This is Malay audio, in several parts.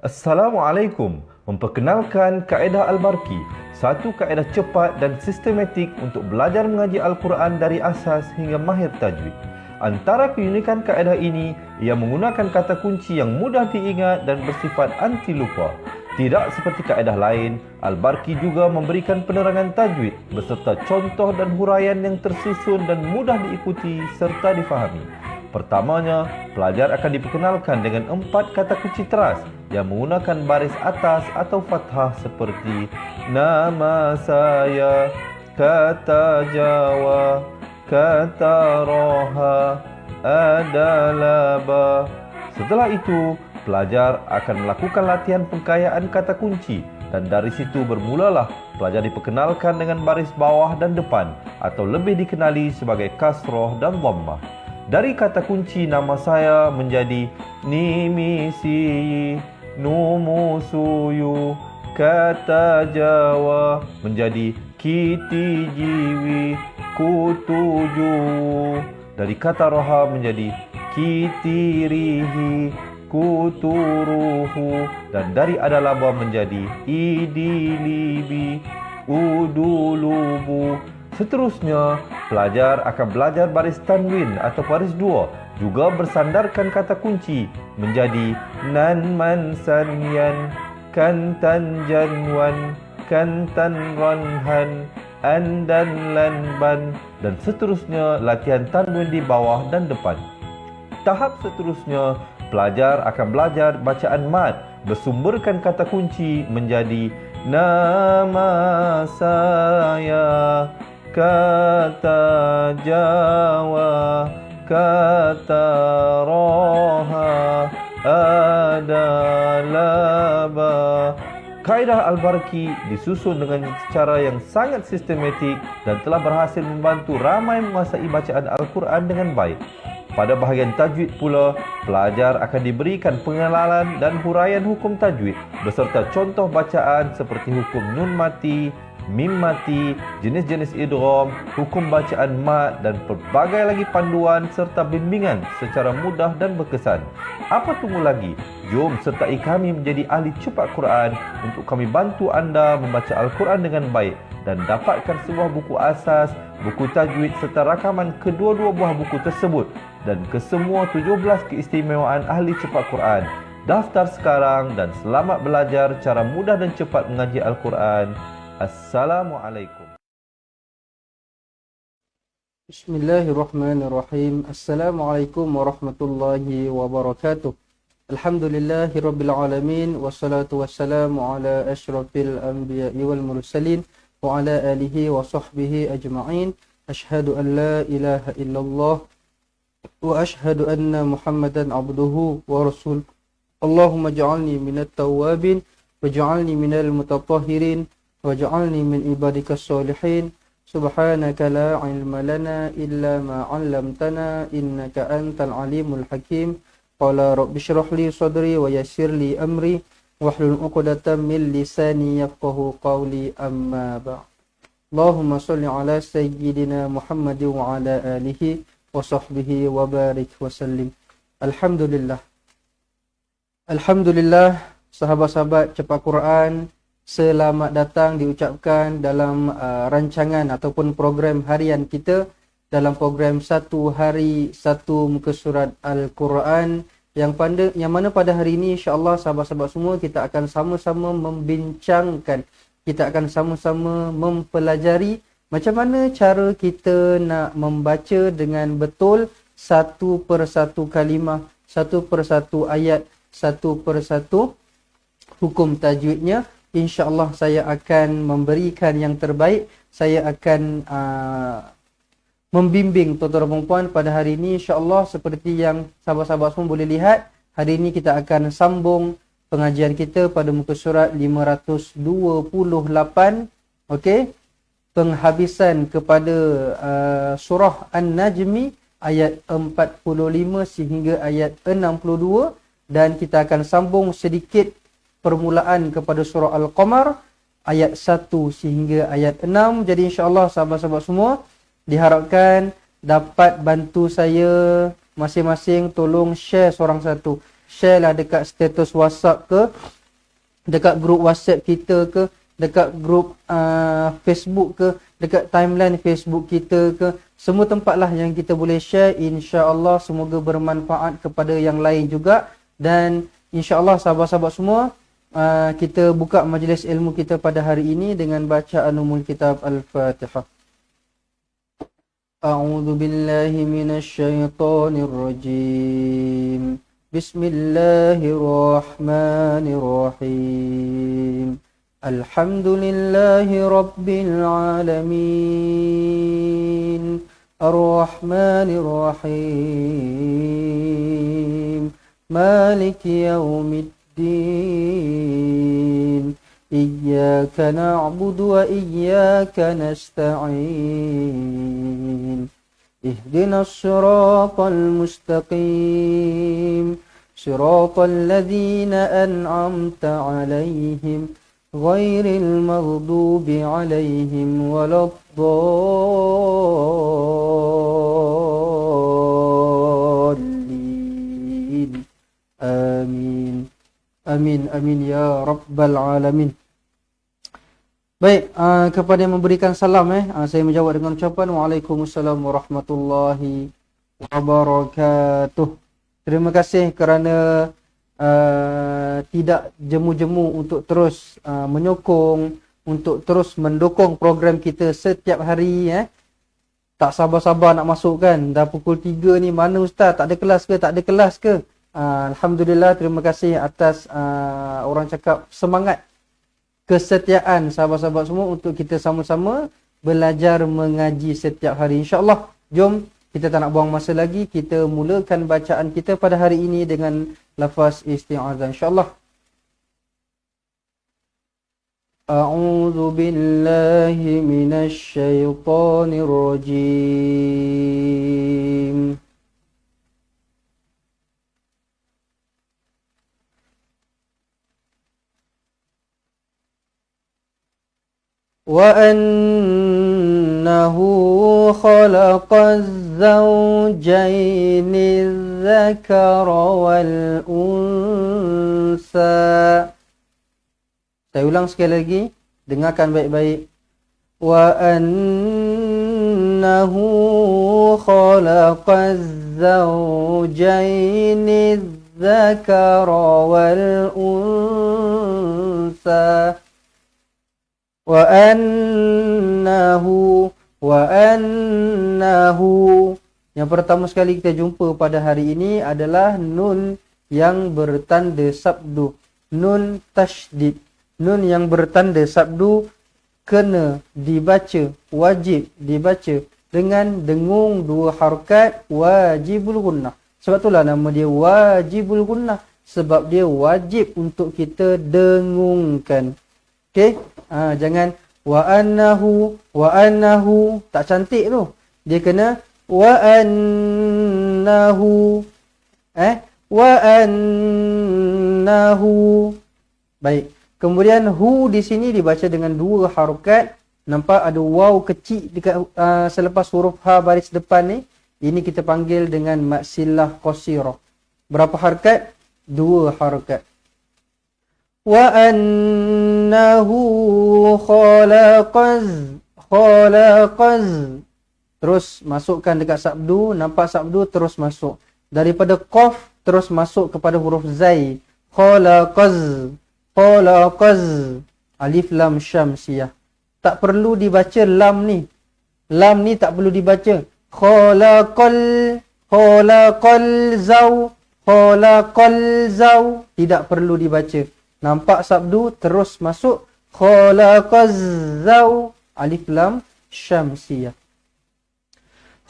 Assalamualaikum. Memperkenalkan kaedah Al-Barki, satu kaedah cepat dan sistematik untuk belajar mengaji Al-Quran dari asas hingga mahir tajwid. Antara keunikan kaedah ini, ia menggunakan kata kunci yang mudah diingat dan bersifat anti lupa. Tidak seperti kaedah lain, Al-Barki juga memberikan penerangan tajwid beserta contoh dan huraian yang tersusun dan mudah diikuti serta difahami. Pertamanya, pelajar akan diperkenalkan dengan 4 kata kunci teras yang menggunakan baris atas atau fathah seperti nama saya, kata Jawa, kata Roha, adalah ba. Setelah itu, pelajar akan melakukan latihan pengkayaan kata kunci dan dari situ bermulalah pelajar diperkenalkan dengan baris bawah dan depan atau lebih dikenali sebagai kasroh dan dhammah. Dari kata kunci nama saya menjadi nimisi, numusuyu, kata Jawa menjadi kiti jiwi, kutuju. Dari kata roha menjadi kitirihi, kuturuhu. Dan dari adalaba menjadi idilibi, udulubu. Seterusnya, pelajar akan belajar baris tanwin atau baris dua, juga bersandarkan kata kunci menjadi nan man sanyan, kantan janwan, kantan ranhan, andan lanban, dan seterusnya latihan tanwin di bawah dan depan. Tahap seterusnya, pelajar akan belajar bacaan mad bersumberkan kata kunci menjadi nama saya, kata Jawa, kata Roha, adalah ba. Kaedah Al-Barki disusun dengan cara yang sangat sistematik dan telah berhasil membantu ramai menguasai bacaan Al-Quran dengan baik. Pada bahagian tajwid pula, pelajar akan diberikan pengenalan dan huraian hukum tajwid beserta contoh bacaan seperti hukum nun mati, mim mati, jenis-jenis idgham, hukum bacaan mad dan pelbagai lagi panduan serta bimbingan secara mudah dan berkesan. Apa tunggu lagi? Jom sertai kami menjadi ahli cepat Quran untuk kami bantu anda membaca Al-Quran dengan baik dan dapatkan sebuah buku asas, buku tajwid serta rakaman kedua-dua buah buku tersebut dan kesemua 17 keistimewaan ahli cepat Quran. Daftar sekarang dan selamat belajar cara mudah dan cepat mengaji Al-Quran. Assalamualaikum. Bismillahirrahmanirrahim. Assalamualaikum warahmatullahi wabarakatuh. Alhamdulillahirabbil alamin wassalatu wassalamu ala asyrafil anbiya'i wal mursalin wa ala alihi wa sahbihi ajma'in. Asyhadu an la ilaha illallah wa asyhadu anna Muhammadan abduhu wa rasul. Allahumma ij'alni minat tawwabin waj'alni minal mutatahhirin waj'alni min ibadikas sholihin. Subhanaka la ilma lana illa ma 'allamtana innaka antal alimul hakim. Qala rabbi shrah li sadri wa yassir li amri wahlul 'uqdatam min lisani yafqahu qawli, amma ba'd. Allahumma shalli ala sayyidina Muhammad wa ala alihi wa sahbihi wa barik wa sallim. Alhamdulillah. Alhamdulillah, sahabat-sahabat cepat Quran, selamat datang diucapkan dalam rancangan ataupun program harian kita dalam program satu hari satu muka surat Al-Quran yang mana pada hari ini insya-Allah sahabat-sahabat semua kita akan sama-sama membincangkan, kita akan sama-sama mempelajari macam mana cara kita nak membaca dengan betul satu persatu kalimah, satu persatu ayat, satu persatu hukum tajwidnya. InsyaAllah saya akan memberikan yang terbaik. Saya akan membimbing tuan-tuan dan puan pada hari ini. InsyaAllah seperti yang sahabat-sahabat semua boleh lihat, hari ini kita akan sambung pengajian kita pada muka surat 528. Okey, penghabisan kepada surah An-Najmi ayat 45 sehingga ayat 62 dan kita akan sambung sedikit permulaan kepada surah Al-Qamar ayat 1 sehingga ayat 6. Jadi insya-Allah sahabat-sahabat semua diharapkan dapat bantu saya masing-masing tolong share seorang satu. share lah dekat status WhatsApp ke, dekat grup WhatsApp kita ke, dekat grup Facebook ke, dekat timeline Facebook kita ke. Semua tempat lah yang kita boleh share. InsyaAllah semoga bermanfaat kepada yang lain juga. Dan InsyaAllah sahabat-sahabat semua, kita buka majlis ilmu kita pada hari ini dengan bacaan umul kitab Al-Fatihah. A'udzu billahi minasyaitonir rajim. Bismillahirrahmanirrahim. Alhamdulillahi rabbil alamin. Ar-Rahmanir Rahim. Maliki yaumiddin. Iyyaka na'budu wa iyyaka nasta'in. Ihdinas siratal mustaqim. Siratal ladzina an'amta 'alaihim ghairil maghdubi 'alaihim waladdallin. Amin. Amin, amin ya rabbal alamin. Baik, kepada yang memberikan salam, saya menjawab dengan ucapan Waalaikumsalam warahmatullahi wabarakatuh. Terima kasih kerana tidak jemu-jemu untuk terus menyokong, untuk terus mendukung program kita setiap hari. Tak sabar-sabar nak masuk kan. Dah pukul 3 ni, mana ustaz? Tak ada kelas ke? Tak ada kelas ke? Alhamdulillah, terima kasih atas orang cakap semangat, kesetiaan sahabat-sahabat semua untuk kita sama-sama belajar mengaji setiap hari. InsyaAllah, jom kita tak nak buang masa lagi. Kita mulakan bacaan kita pada hari ini dengan lafaz isti'adzah. InsyaAllah. A'udzu billahi minasyaitonir rajim. وأنه خلق الزوجين الذكر والأنثى. Saya ulang sekali lagi, dengarkan baik-baik. وأنه خلق الزوجين الذكر والأنثى. Wa'annahu. Yang pertama sekali kita jumpa pada hari ini adalah nun yang bertanda sabdu. Nun tasydid. Nun yang bertanda sabdu kena dibaca, wajib dibaca dengan dengung dua harakat wajibul gunnah. Sebab itulah nama dia wajibul gunnah. Sebab dia wajib untuk kita dengungkan. Okey? Jangan wa'annahu tak cantik tu. Dia kena wa'annahu. Wa'annahu. Baik. Kemudian hu di sini dibaca dengan dua harakat. Nampak ada waw kecil dekat selepas huruf ha baris depan ni. Ini kita panggil dengan maksillah qasirah. Berapa harakat? Dua harakat. وَأَنَّهُ خَلَقَز. Terus masukkan dekat sabdu. Nampak sabdu terus masuk. Daripada qaf terus masuk kepada huruf zai. Khalaqaz. Alif lam syamsiyah. Tak perlu dibaca lam ni. Lam ni tak perlu dibaca. Khalaqal zau. Tidak perlu dibaca. Nampak sabdu terus masuk. Khalaqaz zau. Alif lam syamsiyah.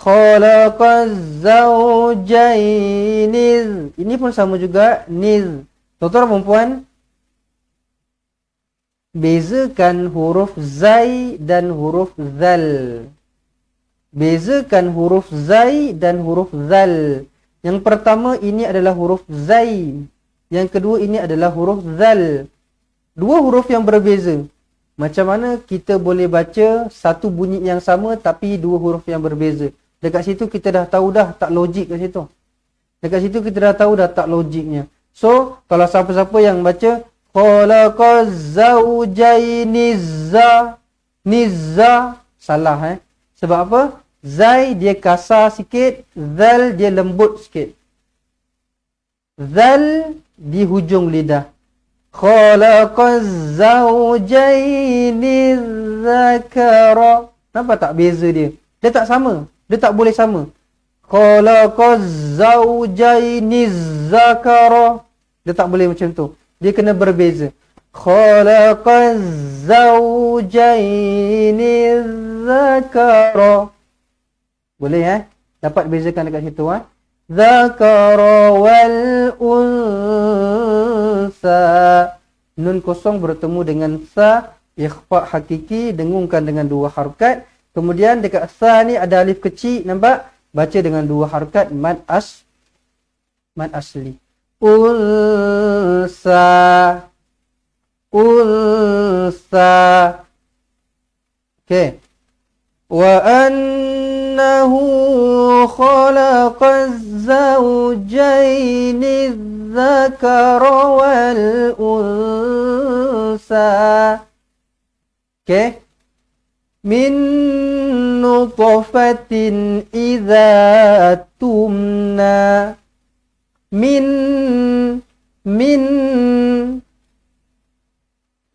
Khalaqaz zawjaini. Ini pun sama juga. Niz. Tuan-tuan dan puan, bezakan huruf zai dan huruf zal. Bezakan huruf zai dan huruf zal. Yang pertama ini adalah huruf zai. Yang kedua ini adalah huruf zal. Dua huruf yang berbeza. Macam mana kita boleh baca satu bunyi yang sama tapi dua huruf yang berbeza? Dekat situ kita dah tahu dah tak logik kat situ. Dekat situ kita dah tahu dah tak logiknya. So, kalau siapa-siapa yang baca khalaqaz zawjaini nizza, salah Sebab apa? Zai dia kasar sikit, zal dia lembut sikit. Zal di hujung lidah. Khalaqaz zawjaini dzakara. Nampak tak beza dia? Dia tak sama. Dia tak boleh sama. Khalaqaz zawjaini dzakara. Dia tak boleh macam tu. Dia kena berbeza. Khalaqaz zawjaini dzakara. Boleh Dapat bezakan dekat situ Dzakara wal unsa. Nun kosong bertemu dengan sa, ikhfa hakiki, dengungkan dengan dua harakat. Kemudian dekat sa ni ada alif kecil, nampak? Baca dengan dua harakat mad asli. Unsa. Okey. Wa annahu khalaqaz zawjaini dzakara wal unsa. Okey. Min nutfatin idza tumna. Min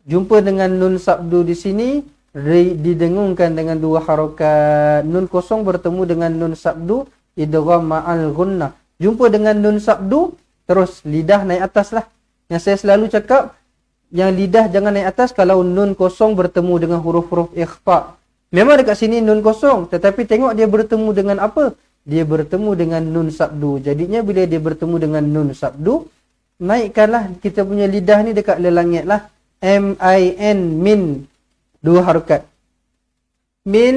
jumpa dengan nun sabdu di sini, didengungkan dengan dua harakat. Nun kosong bertemu dengan nun sabdu, idgham ma'al gunnah. Jumpa dengan nun sabdu, terus lidah naik atas lah. Yang saya selalu cakap, yang lidah jangan naik atas kalau nun kosong bertemu dengan huruf-huruf ikhfa. Memang dekat sini nun kosong, tetapi tengok dia bertemu dengan apa? Dia bertemu dengan nun sabdu. Jadinya bila dia bertemu dengan nun sabdu, naikkanlah kita punya lidah ni dekat lelangit lah. M-I-N, min. Dua harakat. Min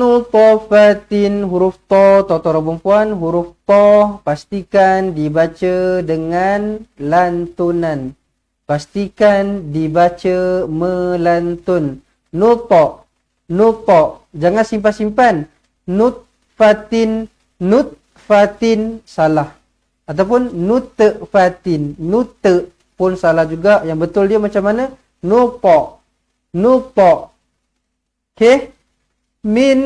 nutfatin, huruf to, to perempuan, huruf to, pastikan dibaca dengan lantunan. Pastikan dibaca melantun. Nuto, jangan simpan-simpan. Nutfatin, salah. Ataupun nutfatin, pun salah juga. Yang betul dia macam mana? Nupo. Okey. Min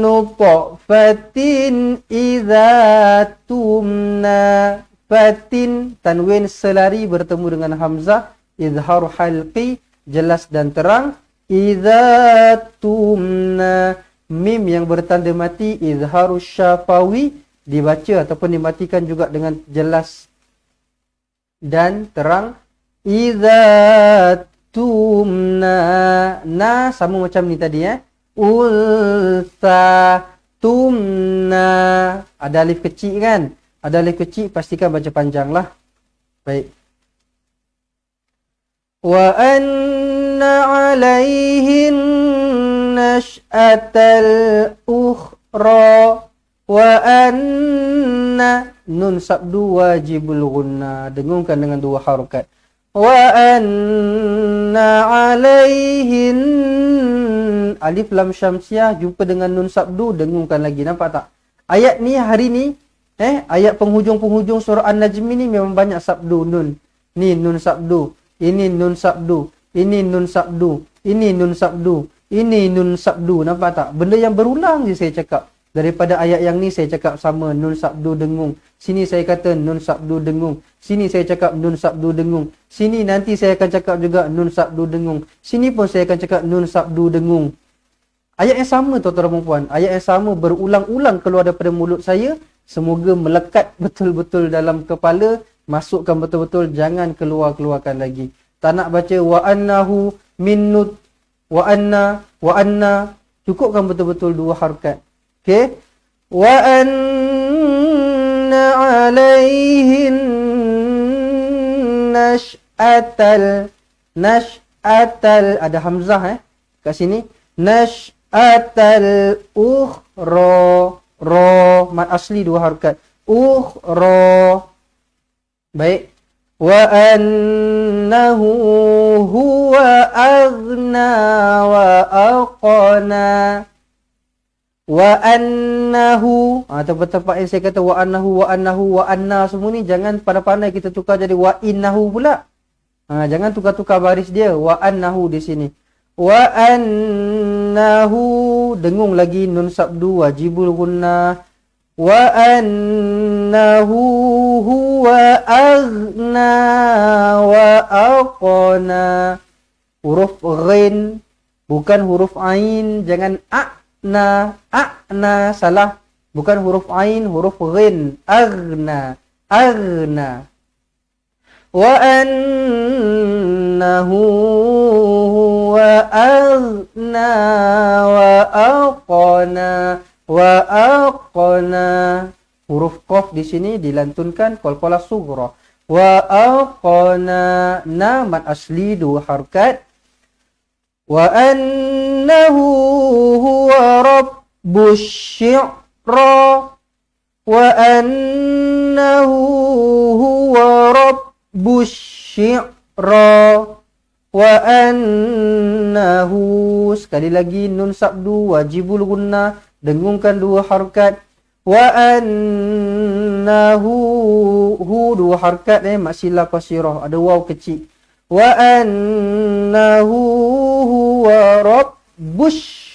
nutfatin idza tumna. Fatin, tanwin selari bertemu dengan hamzah. Izhar halqi, jelas dan terang. Idza tumna. Mim yang bertanda mati, izharus syafawi, dibaca ataupun dimatikan juga dengan jelas dan terang. Idza tumna, na sama macam ni tadi Ulsa tumna, ada alif kecil kan? Ada alif kecil, pastikan baca panjang lah. Baik. Wa anna alaihin nash'atal ukhra. Wa anna, nun sabdu wajibul gunna, dengungkan dengan dua harakat. Wa anna alaihin, alif lam syamsiah jumpa dengan nun sabdu, dengungkan lagi. Nampak tak? Ayat ni hari ni, ayat penghujung-penghujung surah An-Najm ni memang banyak sabdu nun. Ni nun sabdu, ini nun sabdu, ini nun sabdu, ini nun sabdu, ini nun sabdu. Nampak tak? Benda yang berulang je saya cakap. Daripada ayat yang ni saya cakap sama, nun sabdu dengung. Sini saya kata nun sabdu dengung. Sini saya cakap nun sabdu dengung. Sini nanti saya akan cakap juga nun sabdu dengung. Sini pun saya akan cakap nun sabdu dengung. Ayat yang sama tuan-tuan dan puan. Ayat yang sama berulang-ulang keluar daripada mulut saya. Semoga melekat betul-betul dalam kepala. Masukkan betul-betul, jangan keluar-keluarkan lagi. Tak nak baca wa annahu minnut, wa anna. Cukupkan betul-betul dua harakat. Okey. Wa anna alaihin nash'atal, ada hamzah kat sini. Nash'atal ukhra, mad asli dua harakat. Ukhra. Baik. Wa annahu huwa aghna wa aqna. wa annahu. Tempat-tempat yang saya kata wa annahu, wa anna semua ni jangan pandai-pandai kita tukar jadi wa innahu pula. Jangan tukar-tukar baris dia. Wa annahu di sini. Wa annahu, dengung lagi nun sabdu wajibul gunnah. Wa annahu huwa aghna wa aqna. Huruf ghin bukan huruf ain, jangan a'na salah. Bukan huruf ain, huruf ghin. Aghna. Wa annahu huwa aghna wa aqna. Huruf qaf di sini dilantunkan qalqalah sughra. Wa aqna, na mad asli 2 harakat. Wa annahu huwa rabbus syi'ra. Wa annahu huwa rabbus syi'ra. Wa annahu, sekali lagi nun sabdu wajibul gunnah, dengungkan 2 harakat. Wa annahu, hu 2 harakat maksilah qasirah, ada waw kecil. Wa annahu huwa rabbush.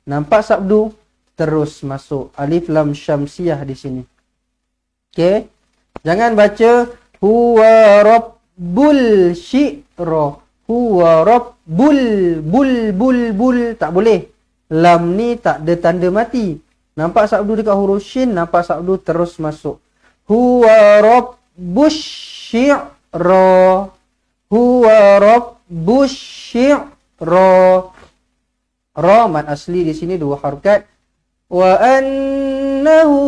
Nampak sabdu? Terus masuk alif lam syamsiyah di sini. Okey. Jangan baca huwa rabbul syi'ra. Huwa rabbul bul. Tak boleh. Lam ni tak ada tanda mati. Nampak sabdu dekat huruf shin, nampak sabdu terus masuk. Huwa rabbush syi'ra. Huwa rabbus syi'ra. Ra mad asli di sini 2 harakat. Wa annahu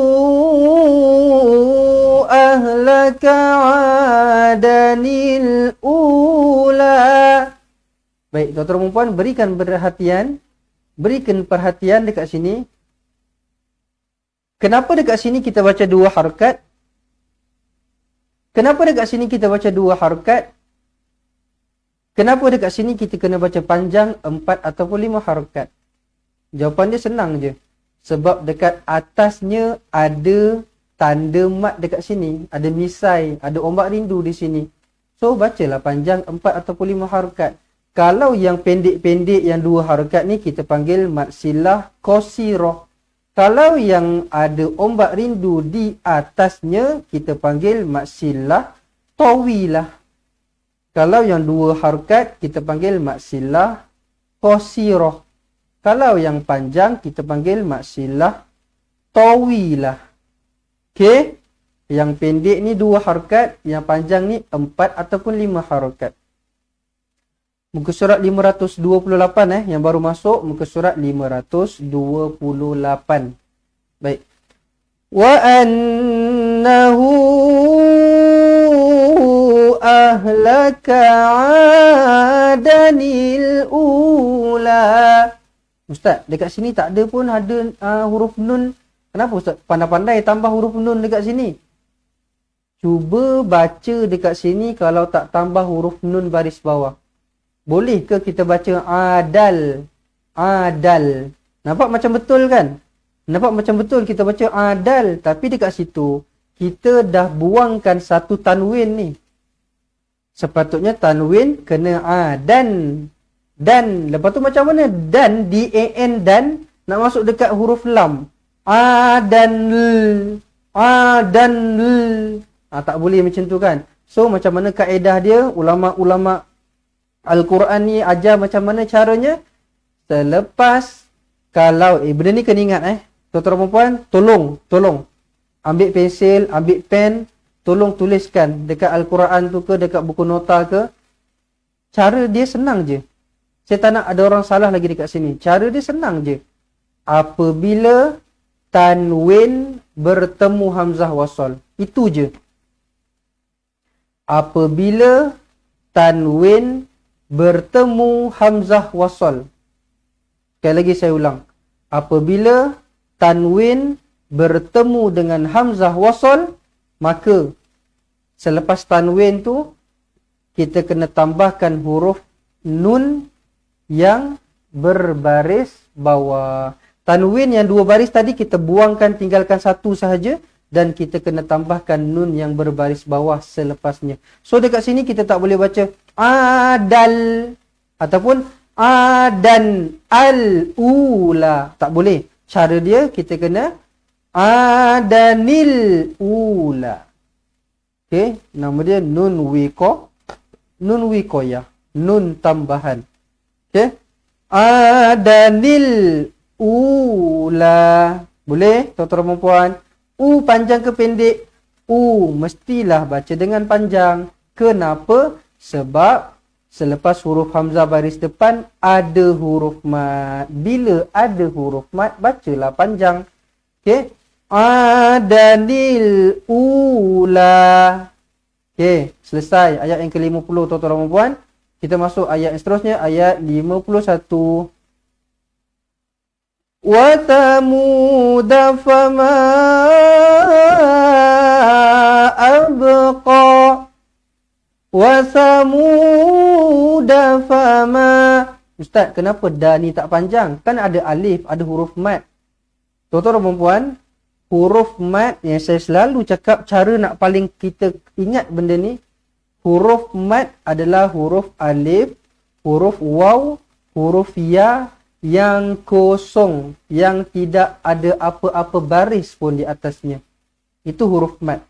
ahlaka adanil ula. Baik, tuan-tuan dan puan, berikan perhatian dekat sini. Kenapa dekat sini kita baca 2 harakat? Kenapa dekat sini kita baca 2 harakat? Kenapa dekat sini kita kena baca panjang 4 ataupun 5 harakat? Jawapan dia senang je. Sebab dekat atasnya ada tanda mat dekat sini. Ada misai, ada ombak rindu di sini. So, bacalah panjang 4 ataupun 5 harakat. Kalau yang pendek-pendek yang 2 harakat ni kita panggil mat silah qasirah. Kalau yang ada ombak rindu di atasnya kita panggil mat silah tawilah. Kalau yang 2 harakat kita panggil mat silah qasirah. Kalau yang panjang kita panggil mat silah tawilah. Okey? Yang pendek ni 2 harakat, yang panjang ni 4 ataupun 5 harakat. Muka surat 528 yang baru masuk, muka surat 528. Baik. Wa annahu ahlaka adanil ula. Ustaz, dekat sini tak ada pun ada huruf nun. Kenapa Ustaz pandai-pandai tambah huruf nun dekat sini? Cuba baca dekat sini kalau tak tambah huruf nun baris bawah. Boleh ke kita baca adal? Adal. Nampak macam betul kan? Nampak macam betul kita baca adal. Tapi dekat situ, kita dah buangkan satu tanwin ni. Sepatutnya tanwin kena dan. Dan. Lepas tu macam mana? Dan, D-A-N, dan. Nak masuk dekat huruf lam. Adanl. Adanl. Tak boleh macam tu kan? So, macam mana kaedah dia? Ulama-ulama Al-Quran ni ajar macam mana caranya. Selepas kalau benda ni kena ingat tuan-tuan dan puan, tolong ambil pensil, ambil pen, tolong tuliskan dekat Al-Quran tu ke, dekat buku nota ke. Cara dia senang je. Saya tak nak ada orang salah lagi dekat sini. Cara dia senang je. Apabila tanwin bertemu hamzah wasal, itu je. Apabila tanwin bertemu hamzah wasal. Sekali lagi saya ulang. Apabila tanwin bertemu dengan hamzah wasal, maka selepas tanwin tu kita kena tambahkan huruf nun yang berbaris bawah. Tanwin yang 2 baris tadi kita buangkan, tinggalkan 1 sahaja. Dan kita kena tambahkan nun yang berbaris bawah selepasnya. So dekat sini kita tak boleh baca adal ataupun adan al-ula. Tak boleh. Cara dia kita kena adanil ula. Okey, nama dia nun wikoyah, nun tambahan. Okey. Adanil ula. Boleh, tuan-tuan dan puan? U panjang ke pendek? U mestilah baca dengan panjang. Kenapa? Sebab selepas huruf hamzah baris depan ada huruf mat. Bila ada huruf mat, bacalah panjang. Okey. Adanil ula. Okey, selesai ayat yang ke-50 tuan-tuan dan puan. Kita masuk ayat yang seterusnya, ayat 51. Wa thamud fama abqa. Wa thamud fama. Ustaz, kenapa dah ni tak panjang? Kan ada alif, ada huruf mat. Tuan-tuan dan puan, huruf mat yang saya selalu cakap, cara nak paling kita ingat benda ni, huruf mat adalah huruf alif, huruf waw, huruf ya yang kosong, yang tidak ada apa-apa baris pun di atasnya. Itu huruf mat.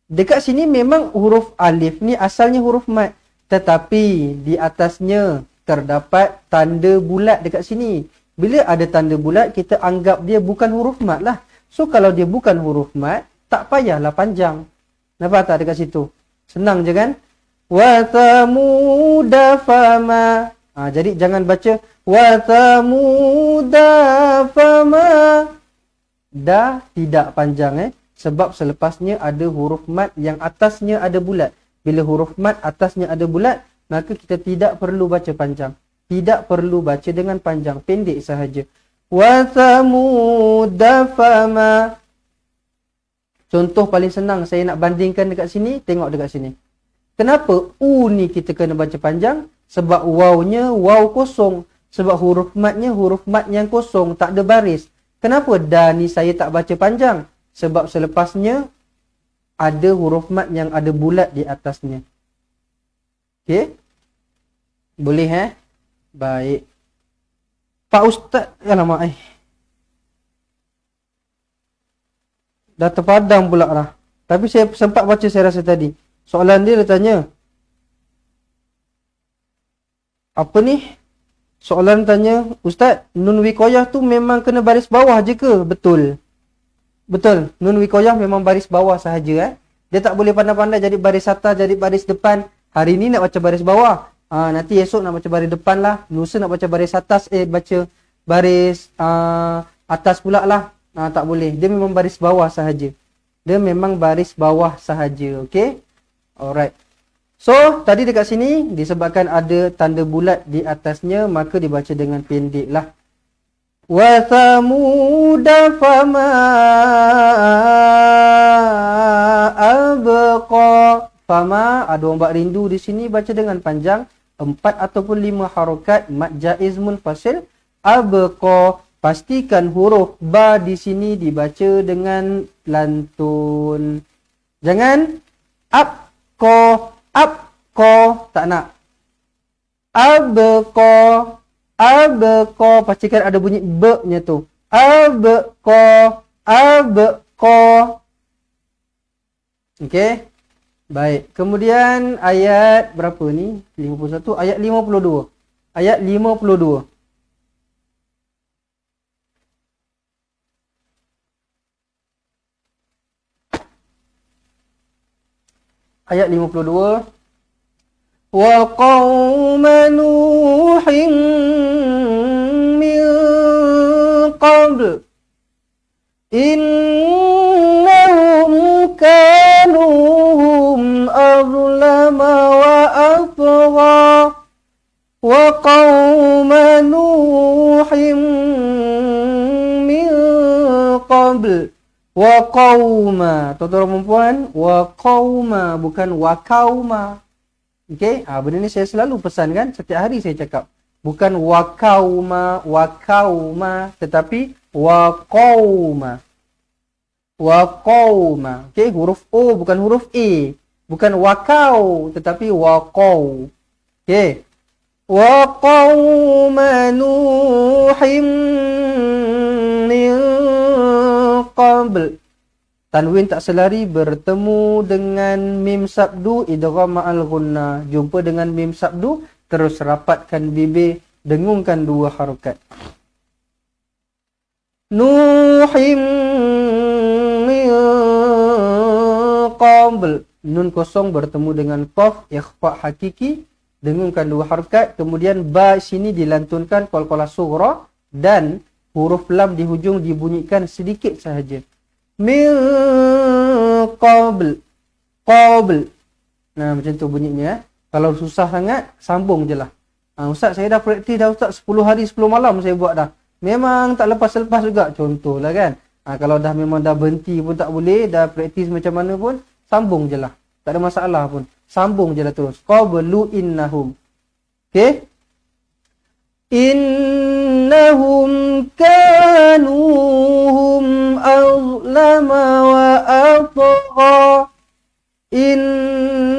Dekat sini memang huruf alif ni asalnya huruf mat, tetapi di atasnya terdapat tanda bulat dekat sini. Bila ada tanda bulat, kita anggap dia bukan huruf mat lah. So kalau dia bukan huruf mat, tak payahlah panjang. Nampak tak dekat situ? Senang je kan? Wa thamuda fama. Jadi jangan baca wa thamuda fama. Dah tidak panjang sebab selepasnya ada huruf mat yang atasnya ada bulat. Bila huruf mat atasnya ada bulat, maka kita tidak perlu baca panjang. Tidak perlu baca dengan panjang, pendek sahaja. Wa thamuda fama. Contoh paling senang saya nak bandingkan dekat sini, tengok dekat sini. Kenapa u ni kita kena baca panjang? Sebab wawnya waw kosong. Sebab huruf mat yang kosong, tak ada baris. Kenapa dah ni saya tak baca panjang? Sebab selepasnya ada huruf mat yang ada bulat di atasnya. Okey? Boleh Baik. Pak Ustaz, alamak dah terpadam pula dah. Tapi saya sempat baca saya rasa tadi. Soalan dia tanya, apa ni? Soalan tanya, Ustaz, nun wikoyah tu memang kena baris bawah je ke? Betul. Betul. Nun wikoyah memang baris bawah sahaja. Dia tak boleh pandai-pandai jadi baris atas, jadi baris depan. Hari ni nak baca baris bawah. Nanti esok nak baca baris depan lah. Lusa nak baca baris atas, baca baris atas pula lah. Tak boleh. Dia memang baris bawah sahaja. Dia memang baris bawah sahaja. Okay? Alright. So, tadi dekat sini disebabkan ada tanda bulat di atasnya, maka dibaca dengan pendek lah. Wa thamuda fama abqa. Fama, ada orang buat rindu di sini, baca dengan panjang. 4 ataupun 5 harokat, mad jaiz munfasil. Abqa, pastikan huruf ba di sini dibaca dengan lantun. Jangan abqa, tak nak. Abqa, pastikan ada bunyi be-nya tu. Abqa. Okey. Baik. Kemudian ayat berapa ni? 51, ayat 52. Ayat 52. Ayat 52. Wa qauma Nuhin min qabl innahum kanu hum azlama wa atgha. Wa qauma Nuhin min qabl. Wa qauma, tuan-tuan dan puan, wa qauma, bukan wa qauma. Okey, benda ni saya selalu pesan kan, setiap hari saya cakap. Bukan wakauma, tetapi waqauma. Waqauma. Okey, huruf O bukan huruf E. Bukan wakau, tetapi waqau. Okey. Wa qauma Nuhim min qabl. Tanwin tak selari bertemu dengan mim sabdu idgham ma'al gunna. Jumpa dengan mim sabdu, terus rapatkan bibir, dengungkan dua harakat. Nuhim min qabl. Nun kosong bertemu dengan qaf, ikhfa hakiki, dengungkan dua harakat. Kemudian ba sini dilantunkan qalqalah sughra dan huruf lam di hujung dibunyikan sedikit sahaja. Min qabl. Qabl. Nah, macam tu bunyinya. Kalau susah sangat, sambung je lah. Ustaz, saya dah praktis dah Ustaz 10 hari 10 malam saya buat dah. Memang tak lepas-lepas juga. Contohlah kan. Kalau dah memang dah berhenti pun tak boleh, dah praktis macam mana pun, sambung je lah. Tak ada masalah pun. Sambung je lah terus. Qablu innahum. Okay. Innahum kanuhum azlama wa atgha. Innahum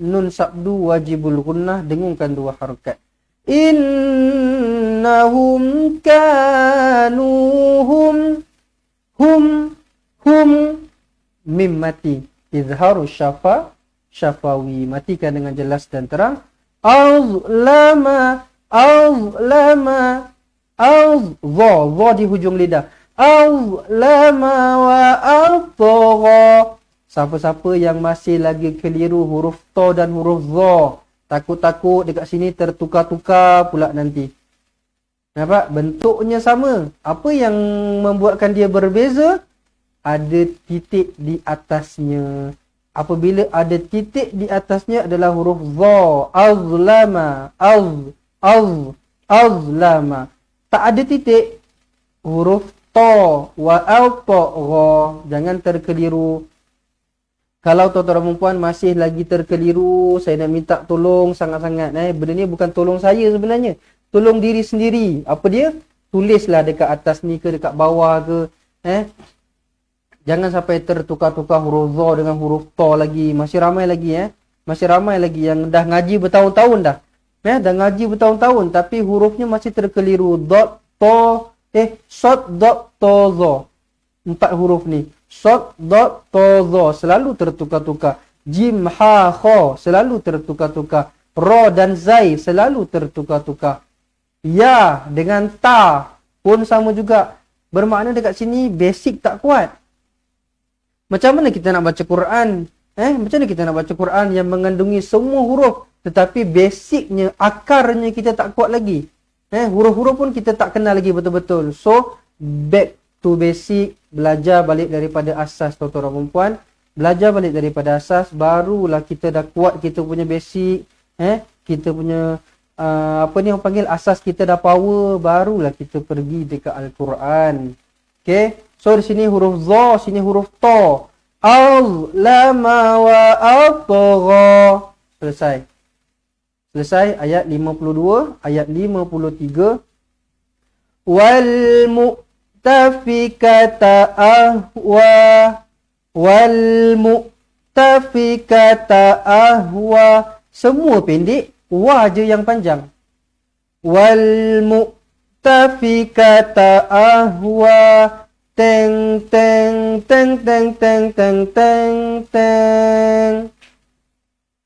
nun sabdu wajibul gunnah, dengungkan dua harakat. Innahum kanuhum hum mim mati. Izharu syafawi, matikan dengan jelas dan terang. Azlama dha di hujung lidah. Azlama wa atgha. Siapa-siapa yang masih lagi keliru huruf ta dan huruf dha, takut-takut dekat sini tertukar-tukar pula nanti. Nampak? Bentuknya sama. Apa yang membuatkan dia berbeza? Ada titik di atasnya. Apabila ada titik di atasnya adalah huruf dha. Azlama. Azlama. Tak ada titik, huruf ta. Wa al-ta-gha. Jangan terkeliru. Kalau tuan-tuan perempuan masih lagi terkeliru, saya nak minta tolong sangat-sangat. Benda ni bukan tolong saya sebenarnya. Tolong diri sendiri. Apa dia? Tulislah dekat atas ni ke, dekat bawah ke. Jangan sampai tertukar-tukar huruf dha dengan huruf ta lagi. Masih ramai lagi Masih ramai lagi yang dah ngaji bertahun-tahun dah. Dah ngaji bertahun-tahun tapi hurufnya masih terkeliru. Dot, ta, sod, dot, ta, dha. 4 huruf ni. Sod, dot, ta, dha selalu tertukar-tukar. Jim, ha, kha selalu tertukar-tukar. Ra dan zai selalu tertukar-tukar. Ya dengan ta pun sama juga. Bermakna dekat sini basic tak kuat. Macam mana kita nak baca Quran? Macam mana kita nak baca Quran yang mengandungi semua huruf tetapi basicnya, akarnya kita tak kuat lagi. Huruf-huruf pun kita tak kenal lagi betul-betul. So, back to basic, belajar balik daripada asas tuan-tuan dan perempuan. Belajar balik daripada asas, barulah kita dah kuat kita punya basic. Kita punya apa ni orang panggil, asas kita dah power, barulah kita pergi dekat Al-Quran. Okay. So di sini huruf dha, sini huruf ta. Azlama wa atgha. Selesai. Selesai ayat 52, ayat 53. Wal mu'tafikata ahwa. Wal mu'tafikata ahwa. Semua pendek, wa je yang panjang. Wal mu'tafikata ahwa. Teng teng teng teng teng teng teng teng.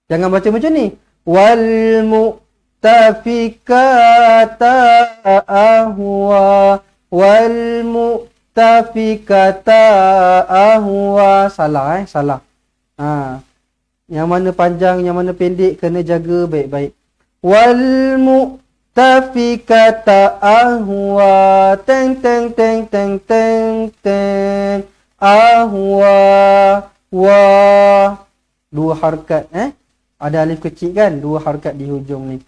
Jangan baca macam ni. Wal mu'tafikata ahwa. Wal mu'tafikata ahwa. Salah salah. Yang mana panjang, yang mana pendek kena jaga baik-baik. Wal mu'tafikata ahwa. Teng teng teng teng teng teng. Ahwa. Wa. Dua harakat ada alif kecil kan, dua harakat di hujung ni.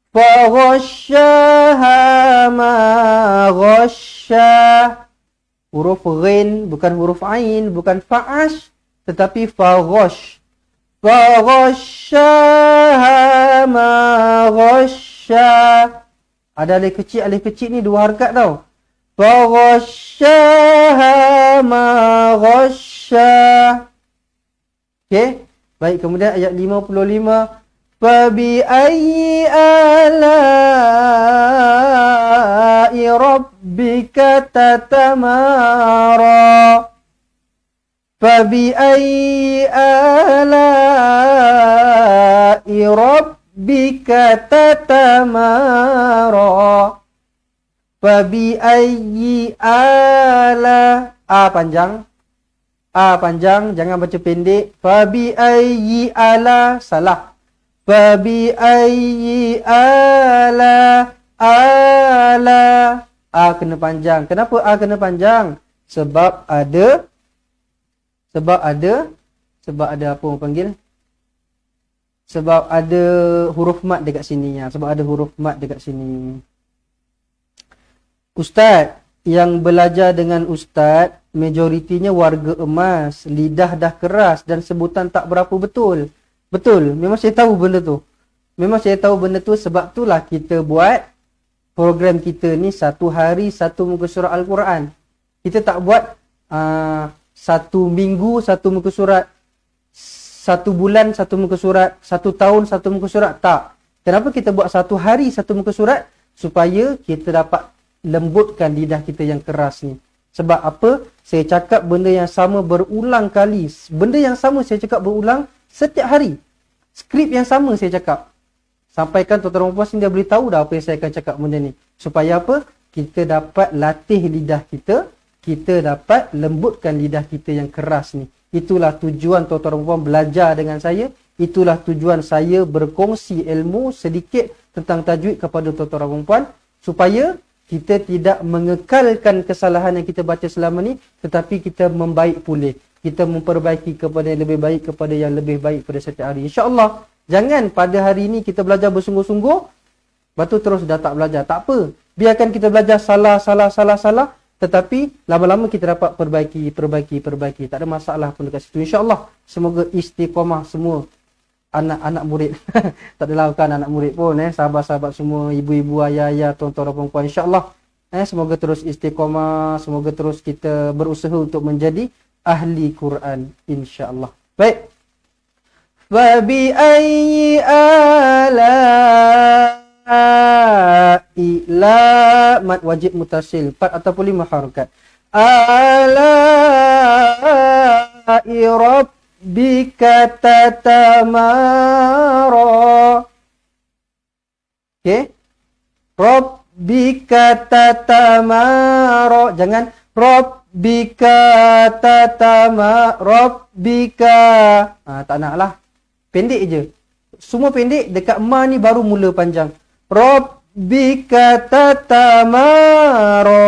Fa ghasyaha ma ghasya. Huruf ghin bukan huruf ain, bukan fa'ash, tetapi fa ghash. Faghasyaha ma ghasya. Ada alif kecil ni dua harakat tau. Faghasyaha ma ghasya. Okey. Baik, kemudian ayat 55. Fabi ayyi ala'i rabbika tatamara. Fabi ayyi ala'i rabbika tatamara. Fabi ayyi ala. A panjang. A panjang, jangan baca pendek. Fabi ayyi ala. Salah. Fabi ayyi ala. A kena panjang. Kenapa A kena panjang? Sebab ada apa orang panggil? Sebab ada huruf mat dekat sini ya. Sebab ada huruf mat dekat sini. Ustaz yang belajar dengan ustaz, majoritinya warga emas, lidah dah keras dan sebutan tak berapa betul. Betul, memang saya tahu benda tu. Memang saya tahu benda tu, sebab itulah kita buat program kita ni satu hari satu muka surat Al-Quran. Kita tak buat satu minggu satu muka surat, satu bulan satu muka surat, satu tahun satu muka surat. Tak. Kenapa kita buat satu hari satu muka surat? Supaya kita dapat lembutkan lidah kita yang keras ni. Sebab apa? Saya cakap benda yang sama berulang kali. Benda yang sama saya cakap berulang setiap hari. Skrip yang sama saya cakap. Sampaikan tuan-tuan dan puan dia boleh tahu dah apa yang saya akan cakap benda ni. Supaya apa? Kita dapat latih lidah kita. Kita dapat lembutkan lidah kita yang keras ni. Itulah tujuan tuan-tuan dan puan belajar dengan saya. Itulah tujuan saya berkongsi ilmu sedikit tentang tajwid kepada tuan-tuan dan puan. Supaya kita tidak mengekalkan kesalahan yang kita baca selama ni, tetapi kita membaik pulih. Kita memperbaiki kepada yang lebih baik, kepada yang lebih baik pada setiap hari. InsyaAllah, jangan pada hari ni kita belajar bersungguh-sungguh, lepas tu terus dah tak belajar. Tak apa. Biarkan kita belajar salah. Tetapi lama-lama kita dapat perbaiki. Tak ada masalah pun dekat situ. InsyaAllah, semoga istiqamah semua anak-anak murid. Tak adalah bukan anak murid pun, sahabat-sahabat semua, ibu-ibu, ayah-ayah, tuan-tuan dan puan-puan, insya-Allah semoga terus istiqamah, semoga terus kita berusaha untuk menjadi ahli Quran, insya-Allah. Baik. Fa bi ayyi ala'i, la mad wajib mutasil 4 ataupun 5 harakat. Ala'i rabb bika tatamara. Okey. Rabbika tatamara. Jangan rabbika rabbika. Tak nak lah. Pendek je. Semua pendek. Dekat ma ni baru mula panjang. Rabbika tatamara.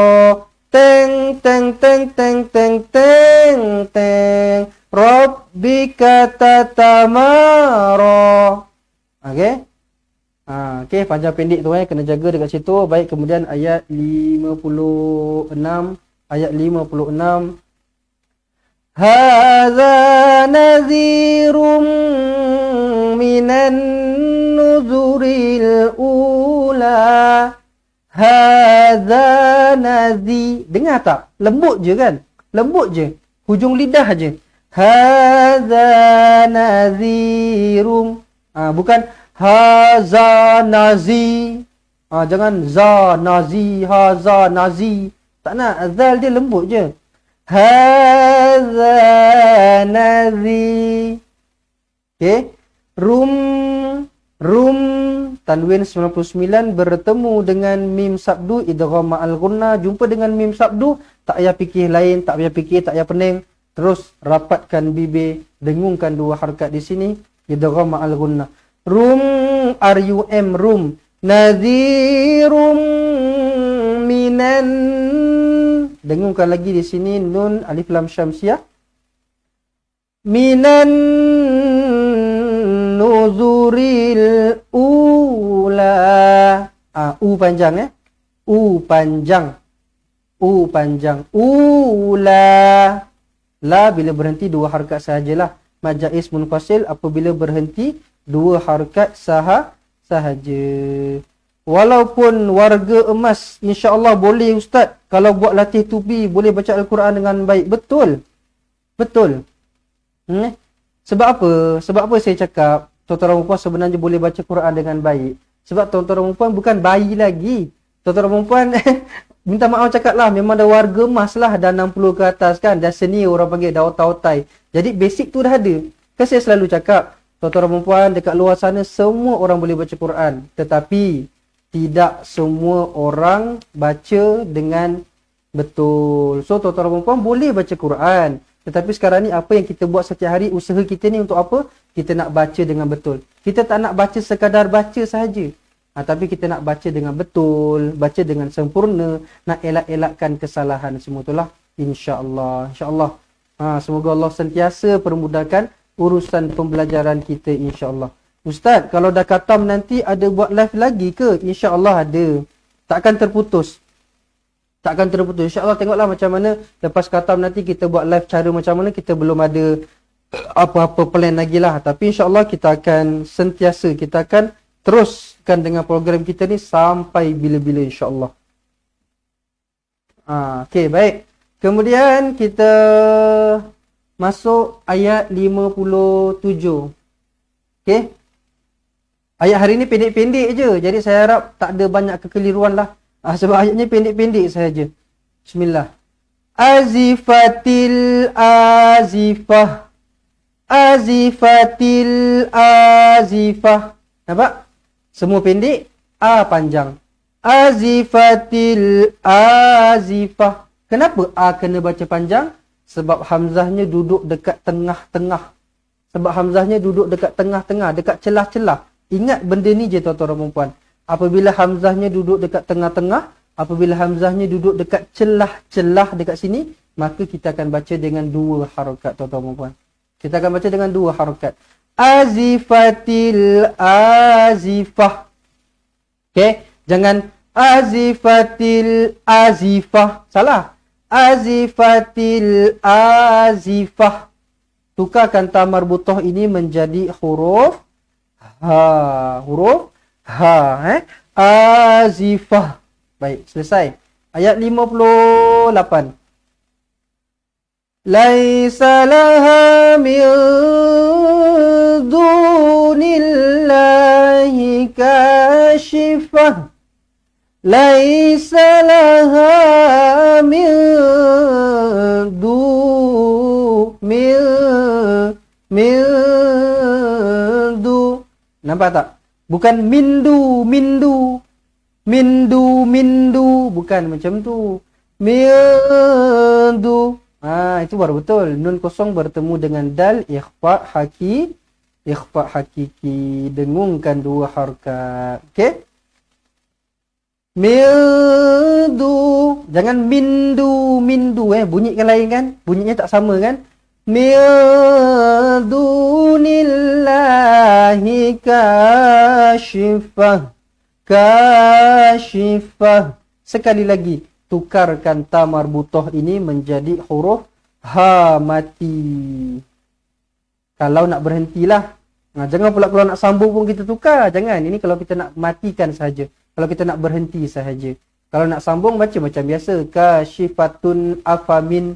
Teng teng teng teng teng teng teng. Rabbika tatamara. Okey. Okey, panjang pendek tu kena jaga dekat situ. Baik, kemudian ayat 56. Ayat 56. Hadza nadhirum minan nuzuril ula. Hadza nadhi. Dengar tak? Lembut je kan? Lembut je. Hujung lidah je. Hadza nadhirum. Bukan haza nazi. Jangan za nazi, haza nazi. Tak nak. Zal dia lembut je. Hadza nazi. Okey. Rum tanwin 99 bertemu dengan mim sabdu idgham ma'al gunna. Jumpa dengan mim sabdu, tak payah fikir lain, tak payah fikir, tak payah pening. Terus rapatkan bibir, dengungkan 2 harakat di sini, idgham ma'al gunna. Rum, rum, rum. Nadhirum minan. Dengungkan lagi di sini nun alif lam syamsiah. Minan nuzuril ula. U panjang U panjang. U panjang. Ula. La bila berhenti 2 harakat sajalah. mad jaiz munfasil apabila berhenti 2 harakat sahaja. Walaupun warga emas, insya-Allah boleh ustaz, kalau buat latih tubi boleh baca Al-Quran dengan baik. Betul. Betul. Sebab apa? Sebab apa saya cakap tuan-tuan perempuan sebenarnya boleh baca Quran dengan baik? Sebab tuan-tuan perempuan bukan bayi lagi. Tuan-tuan perempuan minta maaf cakap lah, memang dah warga emas lah, dah 60 ke atas kan, dah senior, orang panggil dah otai-otai. Jadi basic tu dah ada. Kan saya selalu cakap, tuan-tuan perempuan dekat luar sana semua orang boleh baca Quran, tetapi tidak semua orang baca dengan betul. So tuan-tuan perempuan boleh baca Quran, tetapi sekarang ni apa yang kita buat setiap hari, usaha kita ni untuk apa? Kita nak baca dengan betul. Kita tak nak baca sekadar baca sahaja. Tapi kita nak baca dengan betul, baca dengan sempurna, nak elak-elakkan kesalahan semua itulah. InsyaAllah. InsyaAllah. Semoga Allah sentiasa permudahkan urusan pembelajaran kita, insyaAllah. Ustaz, kalau dah khatam nanti ada buat live lagi ke? InsyaAllah ada. Takkan terputus. Takkan terputus. InsyaAllah tengoklah macam mana lepas khatam nanti kita buat live cara macam mana. Kita belum ada apa-apa plan lagi lah. Tapi insyaAllah kita akan sentiasa, kita akan teruskan dengan program kita ni sampai bila-bila insyaAllah. Okey, baik. Kemudian kita masuk ayat 57. Okey. Ayat hari ni pendek-pendek je. Jadi saya harap tak ada banyak kekeliruan lah. Sebab ayatnya pendek-pendek sahaja. Bismillah. Azifatil azifah. Azifatil azifah. Nampak? Semua pendek, A panjang. Azifatil azifah. Kenapa A kena baca panjang? Sebab hamzahnya duduk dekat tengah-tengah. Sebab hamzahnya duduk dekat tengah-tengah, dekat celah-celah. Ingat benda ni je tuan-tuan dan puan. Apabila hamzahnya duduk dekat tengah-tengah, apabila hamzahnya duduk dekat celah-celah dekat sini, maka kita akan baca dengan 2 harakat tuan-tuan dan puan. Kita akan baca dengan 2 harakat. Azifatil azifah. Okey, jangan azifatil azifah. Salah. Azifatil azifah. Tukarkan ta marbutah ini menjadi huruf ha, huruf ha, azifah. Baik, selesai. Ayat 58. Laisa laha min dunillahi kashifah. Laisa laha min nampak tak? Bukan mindu, bukan macam tu. Mindu. Itu baru betul. Nun kosong bertemu dengan dal, ikhfa hakiki, dengungkan 2 harakat. Okey? Mindu. Jangan mindu, bunyi kan lain kan? Bunyinya tak sama kan? Min dunillahi kashifah. Kashifah. Sekali lagi, tukarkan ta marbutah ini menjadi huruf ha mati. Kalau nak berhentilah. Jangan pula kalau nak sambung pun kita tukar. Jangan. Ini kalau kita nak matikan sahaja. Kalau kita nak berhenti sahaja. Kalau nak sambung baca macam biasa. Kashifatun afamin.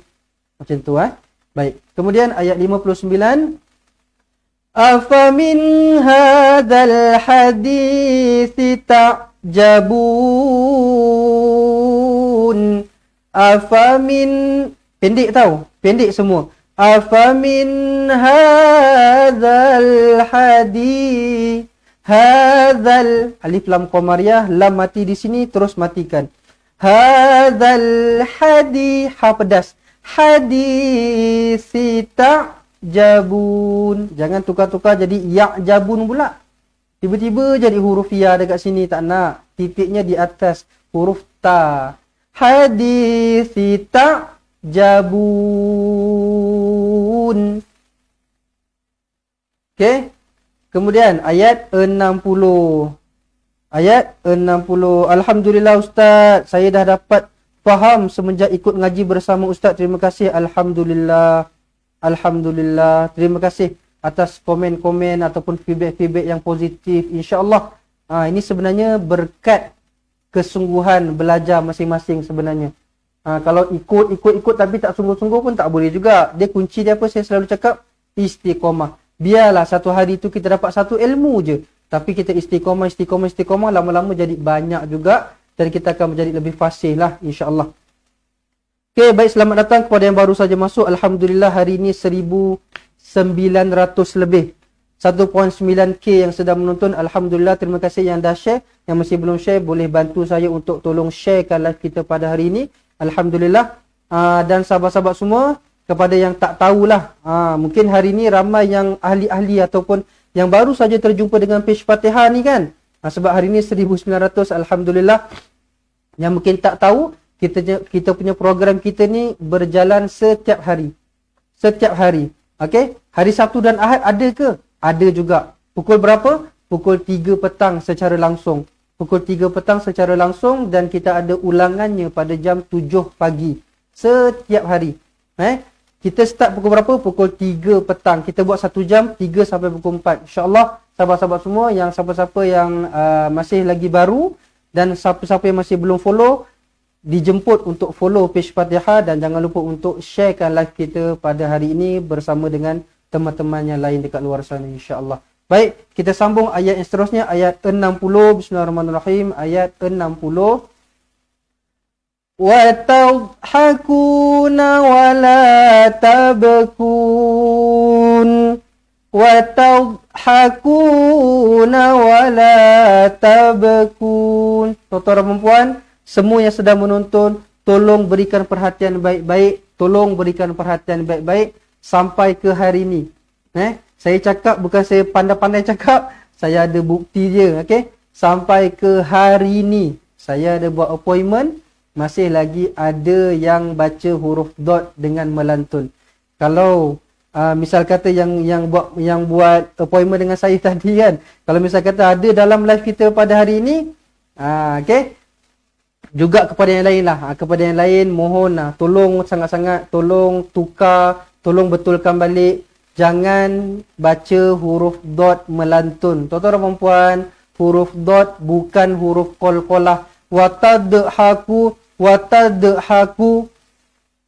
Macam tu Baik. Kemudian ayat 59. Afamin hadzal hadithi ta'jabun. Afamin, pendek tau. Pendek semua. Afamin hadzal hadithi. Hadzal, alif lam qamariyah, lam mati di sini terus matikan. Hadzal hadi, ha pedas. Hadisi ta'jabun. Jangan tukar-tukar jadi ya'jabun pula. Tiba-tiba jadi huruf ya dekat sini, tak nak. Titiknya di atas huruf ta. Hadisi ta'jabun. Okey. Kemudian ayat 60. Ayat 60. Alhamdulillah Ustaz, saya dah dapat faham semenjak ikut ngaji bersama Ustaz. Terima kasih. Alhamdulillah. Alhamdulillah. Terima kasih atas komen-komen ataupun feedback-feedback yang positif. InsyaAllah ini sebenarnya berkat kesungguhan belajar masing-masing sebenarnya. Kalau ikut tapi tak sungguh-sungguh pun tak boleh juga. Dia kunci dia apa, saya selalu cakap, istiqomah. Biarlah satu hari tu kita dapat satu ilmu je, tapi kita istiqomah, lama-lama jadi banyak juga dan kita akan menjadi lebih fasih lah insya-Allah. Okey, baik, selamat datang kepada yang baru saja masuk. Alhamdulillah hari ini 1900 lebih. 1.9k yang sedang menonton. Alhamdulillah, terima kasih yang dah share. Yang masih belum share boleh bantu saya untuk tolong sharekan live kita pada hari ini. Alhamdulillah. Dan sahabat-sahabat semua, kepada yang tak tahulah, mungkin hari ini ramai yang ahli-ahli ataupun yang baru saja terjumpa dengan page Fatihah ni kan. Sebab hari ini 1900, Alhamdulillah. Yang mungkin tak tahu, kita punya program kita ni berjalan setiap hari. Setiap hari. Okey? Hari Sabtu dan Ahad ada ke? Ada juga. Pukul berapa? Pukul 3 petang secara langsung. Pukul 3 petang secara langsung dan kita ada ulangannya pada jam 7 pagi. Setiap hari. Kita start pukul berapa? Pukul 3 petang. Kita buat 1 jam, 3 sampai pukul 4. InsyaAllah, sahabat-sahabat semua, yang siapa-siapa yang masih lagi baru dan siapa-siapa yang masih belum follow, dijemput untuk follow page Fatihah dan jangan lupa untuk sharekan live kita pada hari ini bersama dengan teman-teman yang lain dekat luar sana insya-Allah. Baik, kita sambung ayat yang seterusnya, ayat 60. Bismillahirrahmanirrahim. Ayat 60. وَتَضْحَكُونَ وَلَا تَبْكُونَ وَتَضْحَكُونَ وَلَا تَبْكُونَ. Tuan-tuan dan perempuan, semua yang sedang menonton, tolong berikan perhatian baik-baik. Tolong berikan perhatian baik-baik sampai ke hari ini. Saya cakap, bukan saya pandai-pandai cakap, saya ada bukti je. Okay? Sampai ke hari ini, saya ada buat appointment, masih lagi ada yang baca huruf dot dengan melantun. Kalau misal kata yang buat appointment dengan saya tadi kan, kalau misal kata ada dalam live kita pada hari ini, okey, juga kepada yang lain lah, kepada yang lain mohon tolong sangat-sangat, tolong tukar, tolong betulkan balik, jangan baca huruf dot melantun. Tuan-tuan dan puan, huruf dot bukan huruf qalqalah. Watadhaku, watadhaku.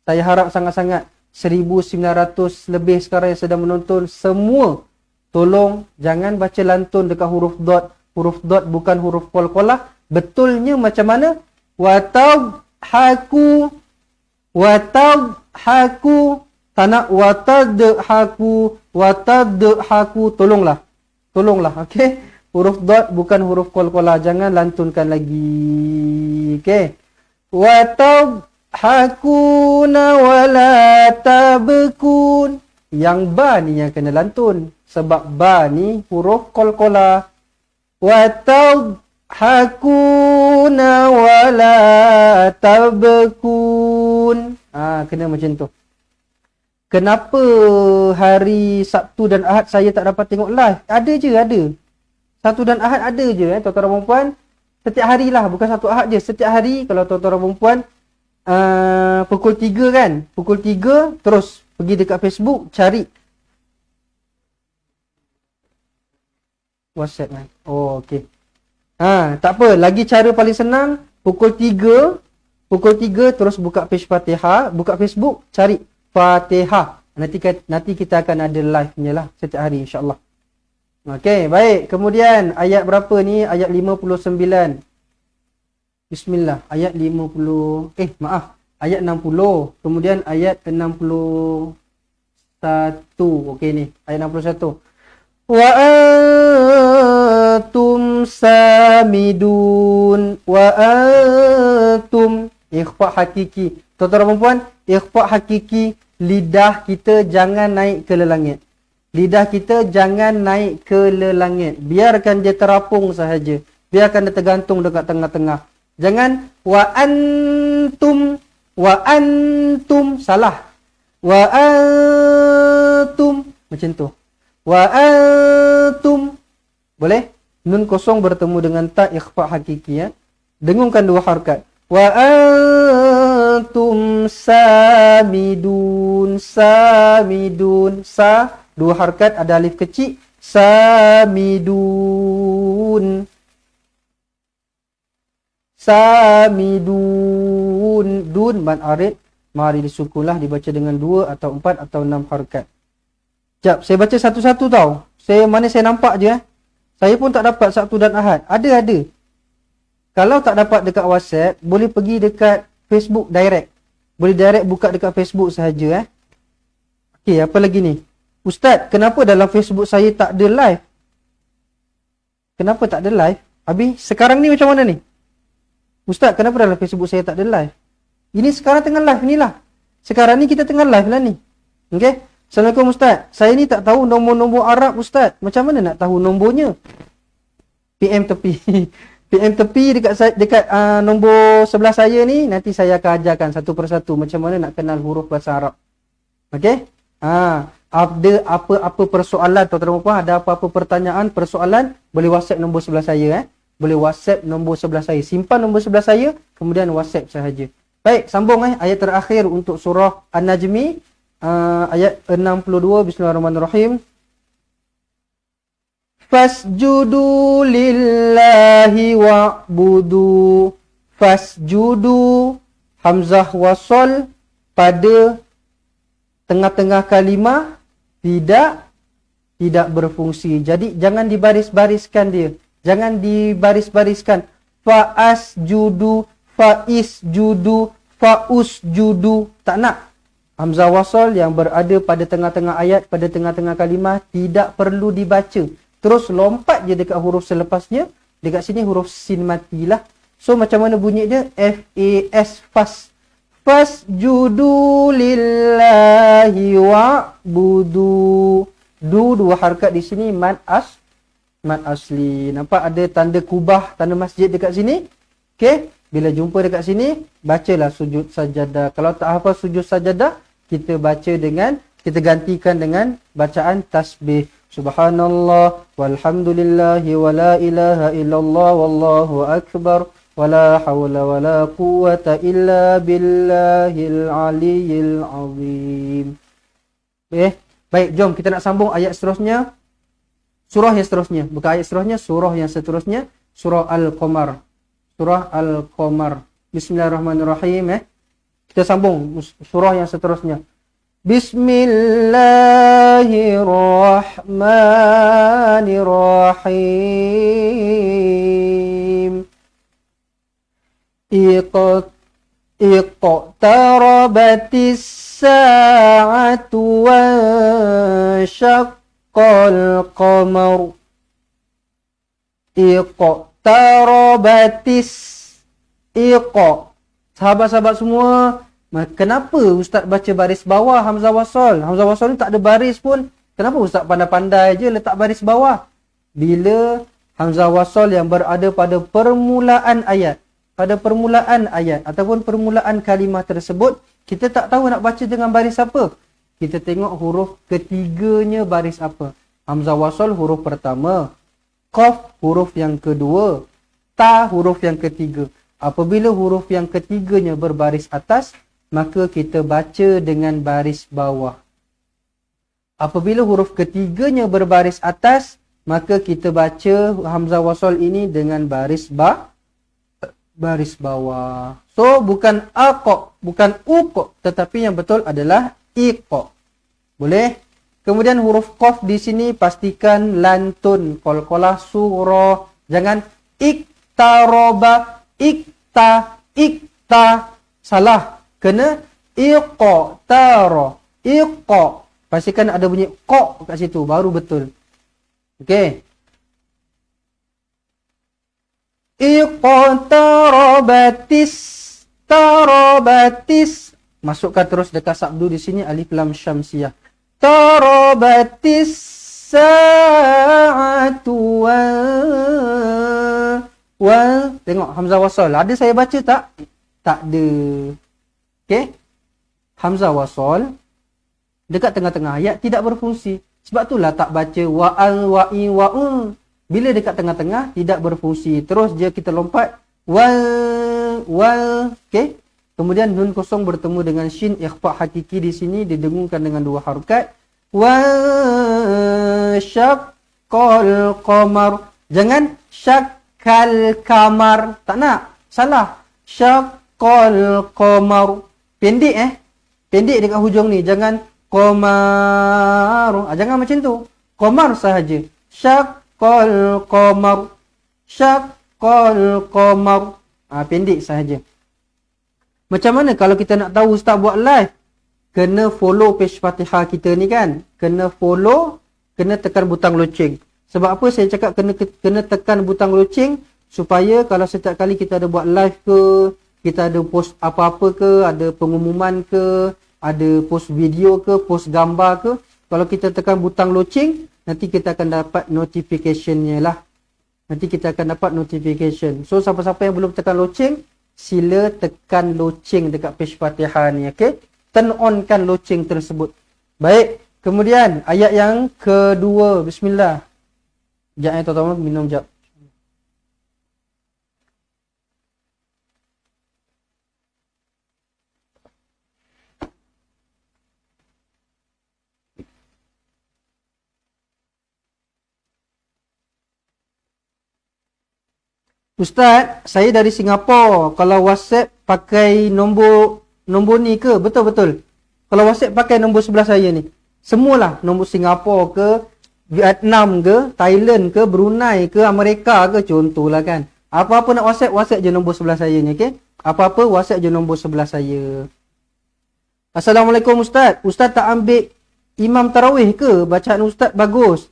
Saya harap sangat-sangat 1900 lebih sekarang yang sedang menonton, semua tolong jangan baca lantun dekat huruf dot. Huruf dot bukan huruf qalqalah. Betulnya macam mana? Watadhaku, watadhaku. Tak nak watadhaku, watadhaku. Tolonglah. Okey? Huruf dot bukan huruf qalqalah. Jangan lantunkan lagi. Okey? وَتَضْحَكُونَ وَلَا تَبْكُونَ. Yang ba ni yang kena lantun. Sebab ba ni huruf qalqalah. وَتَضْحَكُونَ وَلَا تَبْكُونَ. Kena macam tu. Kenapa hari Sabtu dan Ahad saya tak dapat tengok live? Ada je, ada. Sabtu dan Ahad ada je, tuan-tuan dan puan. Setiap hari lah, bukan satu Ahad je. Setiap hari kalau tuan-tuan dan puan pukul 3 kan. Pukul 3 terus pergi dekat Facebook cari WhatsApp kan. Oh, okey. Tak apa, lagi cara paling senang pukul 3 terus buka page Fatihah, buka Facebook, cari Fatihah. Nanti kita akan ada live-nya lah setiap hari insya-Allah. Okey, baik. Kemudian ayat berapa ni? Ayat 59. Bismillah. Ayat 50. Ayat 60. Kemudian ayat 61. Okey ni. Ayat 61. Wa antum samidun. Wa antum. Ikhfa hakiki. Tuan-tuan dan puan, ikhfa hakiki. Lidah kita jangan naik ke langit. Lidah kita jangan naik ke langit. Biarkan dia terapung sahaja. Biarkan dia tergantung dekat tengah-tengah. Jangan wa antum. Salah. Wa antum. Macam tu. Wa antum. Boleh? Nun kosong bertemu dengan ta ikhfa hakiki ya. Dengungkan dua harakat. Wa antum samidun. Samidun. Samidun. Sa, dua harakat, ada alif kecil. Samidun. Samidun. Dun, mad arid. Mari disukunlah, dibaca dengan 2 atau 4 atau 6 harakat. Sekejap, saya baca satu-satu tau. Mana saya nampak je. Saya pun tak dapat Sabtu dan Ahad. Ada. Kalau tak dapat dekat WhatsApp, boleh pergi dekat Facebook direct. Boleh direct buka dekat Facebook sahaja. Okey, apa lagi ni? Ustaz, kenapa dalam Facebook saya tak ada live? Kenapa tak ada live? Habis, sekarang ni macam mana ni? Ustaz, kenapa dalam Facebook saya tak ada live? Ini sekarang tengah live ni lah. Sekarang ni kita tengah live lah ni. Okey? Assalamualaikum Ustaz. Saya ni tak tahu nombor-nombor Arab Ustaz. Macam mana nak tahu nombornya? PM tepi. PM tepi dekat nombor sebelah saya ni. Nanti saya akan ajarkan satu persatu macam mana nak kenal huruf bahasa Arab. Okey? Ada apa-apa persoalan, tuan-tuan dan puan, ada apa-apa pertanyaan, persoalan, boleh WhatsApp nombor sebelah saya. Boleh WhatsApp nombor sebelah saya. Simpan nombor sebelah saya, kemudian WhatsApp sahaja. Baik, sambung ayat terakhir untuk surah An-Najmi, ayat 62. Bismillahirrahmanirrahim. Fasjudu lillahi wa'budu. Fasjudu, hamzah wasol pada tengah-tengah kalimah tidak berfungsi. Jadi jangan dibaris-bariskan dia. Jangan dibaris-bariskan. Fa'asjudu, fa'isjudu, fa'usjudu. Tak nak. Hamzah wasal yang berada pada tengah-tengah ayat, pada tengah-tengah kalimah tidak perlu dibaca. Terus lompat je dekat huruf selepasnya. Dekat sini huruf sin matilah. So macam mana bunyi dia? F-A-S, fas. Fasjudu lillahi wa'budu. Dua harakat di sini mad asli. Nampak ada tanda kubah, tanda masjid dekat sini? Okey. Bila jumpa dekat sini, bacalah sujud sajadah. Kalau tak hafal sujud sajadah, kita gantikan dengan bacaan tasbih. Subhanallah walhamdulillahi wa la ilaha illallah wallahu akbar wa la hawla wa la quwwata illa billahil aliyyil azim. Baik, jom kita nak sambung ayat seterusnya. Surah yang seterusnya, bukan ayat seterusnya, surah yang seterusnya, surah Al-Qamar. Surah Al-Qamar. Bismillahirrahmanirrahim. Kita sambung surah yang seterusnya. Bismillahirrahmanirrahim. Iqtarabatis sa'atu wa syaqqal qamar. Iqtarabatis. Sahabat-sahabat semua, kenapa Ustaz baca baris bawah hamzah wasal? Hamzah wasal ni tak ada baris pun. Kenapa Ustaz pandai-pandai je letak baris bawah? Bila hamzah wasal yang berada pada permulaan ayat, ataupun permulaan kalimah tersebut, kita tak tahu nak baca dengan baris apa. Kita tengok huruf ketiganya baris apa. Hamzah wasal huruf pertama, qaf huruf yang kedua, ta huruf yang ketiga. Apabila huruf yang ketiganya berbaris atas, maka kita baca dengan baris bawah. Apabila huruf ketiganya berbaris atas, maka kita baca hamzah wasal ini dengan baris bawah. So bukan aqa, bukan uqa, tetapi yang betul adalah iqa. Boleh? Kemudian huruf qaf di sini pastikan lantun, qalqalah surah. Jangan iktaroba, ikta, salah. Kena iqtara, iqa. Pastikan ada bunyi qa kat situ, baru betul. Okey. Tarabatis. Masukkan terus dekat sabdu di sini alif lam syamsiyah. Tarabatis sa'atu wa. Tengok hamzah wasal. Ada saya baca tak? Tak ada. Okey. Hamzah wasal dekat tengah-tengah ayat tidak berfungsi. Sebab itulah tak baca wa'al wa'i wa'un. Bila dekat tengah-tengah tidak berfungsi. Terus je kita lompat wal. Okey. Kemudian nun kosong bertemu dengan shin, ikhfa hakiki di sini didengungkan dengan 2 harokat. Wa syaqqal qamar. Jangan syaqqal kamar. Tak nak. Salah. Syaqqal qamar. Pendek Pendek dekat hujung ni. Jangan qamar. Jangan macam tu. Qamar sahaja. Syaqqal qamar. Syaqqal qamar. Pendek sahaja. Macam mana kalau kita nak tahu Ustaz buat live? Kena follow page Fatihah kita ni kan. Kena follow, kena tekan butang loceng. Sebab apa saya cakap kena tekan butang loceng? Supaya kalau setiap kali kita ada buat live ke, kita ada post apa-apa ke, ada pengumuman ke, ada post video ke, post gambar ke, kalau kita tekan butang loceng, nanti kita akan dapat notification-nya lah. Nanti kita akan dapat notification. So siapa-siapa yang belum tekan loceng, sila tekan loceng dekat page Fatihah ni, okey? Turn on kan loceng tersebut. Baik, kemudian ayat yang kedua, bismillah. Sekejap tuan-tuan, minum sekejap. Ustaz, saya dari Singapura. Kalau WhatsApp pakai nombor ni ke? Betul-betul. Kalau WhatsApp pakai nombor sebelah saya ni. Semualah. Nombor Singapura ke, Vietnam ke, Thailand ke, Brunei ke, Amerika ke. Contohlah kan. Apa-apa nak WhatsApp, WhatsApp je nombor sebelah saya ni. Okay? Apa-apa, WhatsApp je nombor sebelah saya. Assalamualaikum Ustaz. Ustaz tak ambil Imam Tarawih ke? Bacaan Ustaz bagus.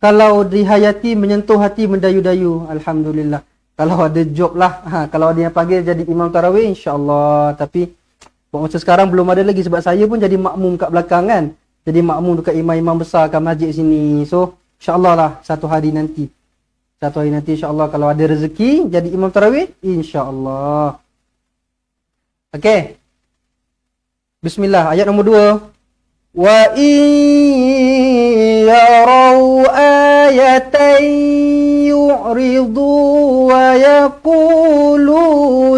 Kalau dihayati menyentuh hati mendayu-dayu. Alhamdulillah. Kalau ada job lah. Kalau ada yang panggil jadi Imam Tarawih, insyaAllah. Tapi macam sekarang belum ada lagi. Sebab saya pun jadi makmum kat belakang kan. Jadi makmum dekat imam-imam besar kat masjid sini. So, insyaAllah lah satu hari nanti. Satu hari nanti insyaAllah kalau ada rezeki jadi Imam Tarawih, insyaAllah. Okay. Bismillah. Ayat nombor 2. Wa yarau ayatan yu'ridu wa yaqulu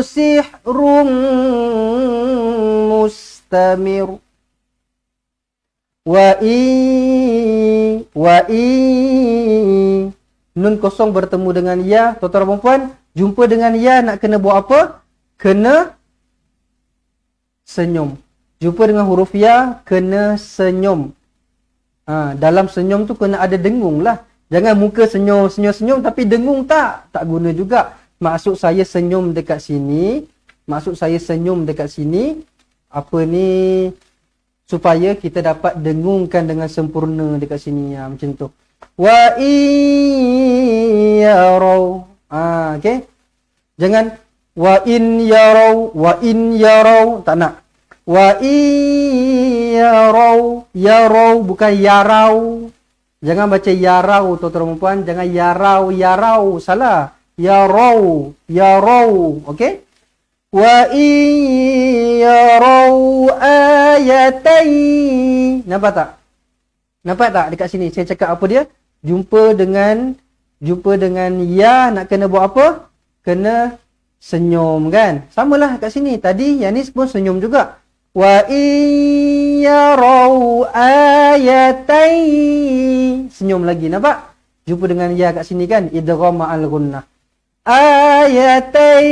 sihrun mustamir. Wa nun kosong bertemu dengan ya. Tuan-tuan dan puan, jumpa dengan ya nak kena buat apa? Kena senyum. Jumpa dengan huruf ya, kena senyum. Dalam senyum tu kena ada dengung lah. Jangan muka senyum tapi dengung tak guna juga. Maksud saya senyum dekat sini. Apa ni? Supaya kita dapat dengungkan dengan sempurna dekat sini. Macam tu. Wa yarau. Okay. Jangan wa in yarau. Tak nak. Wa yarau bukan yarau. Jangan baca yarau tuan-tuan dan puan, jangan yarau, salah. Yarau. Okey? Wa yarau ayatai. Nampak tak dekat sini saya cakap apa dia? Jumpa dengan ya nak kena buat apa? Kena senyum kan? Samalah kat sini. Tadi yang ni pun senyum juga. Wa yarau ayatai. Senyum lagi, nampak? Jumpa dengan ya kat sini kan? Idgham ma'al gunnah. Ayatai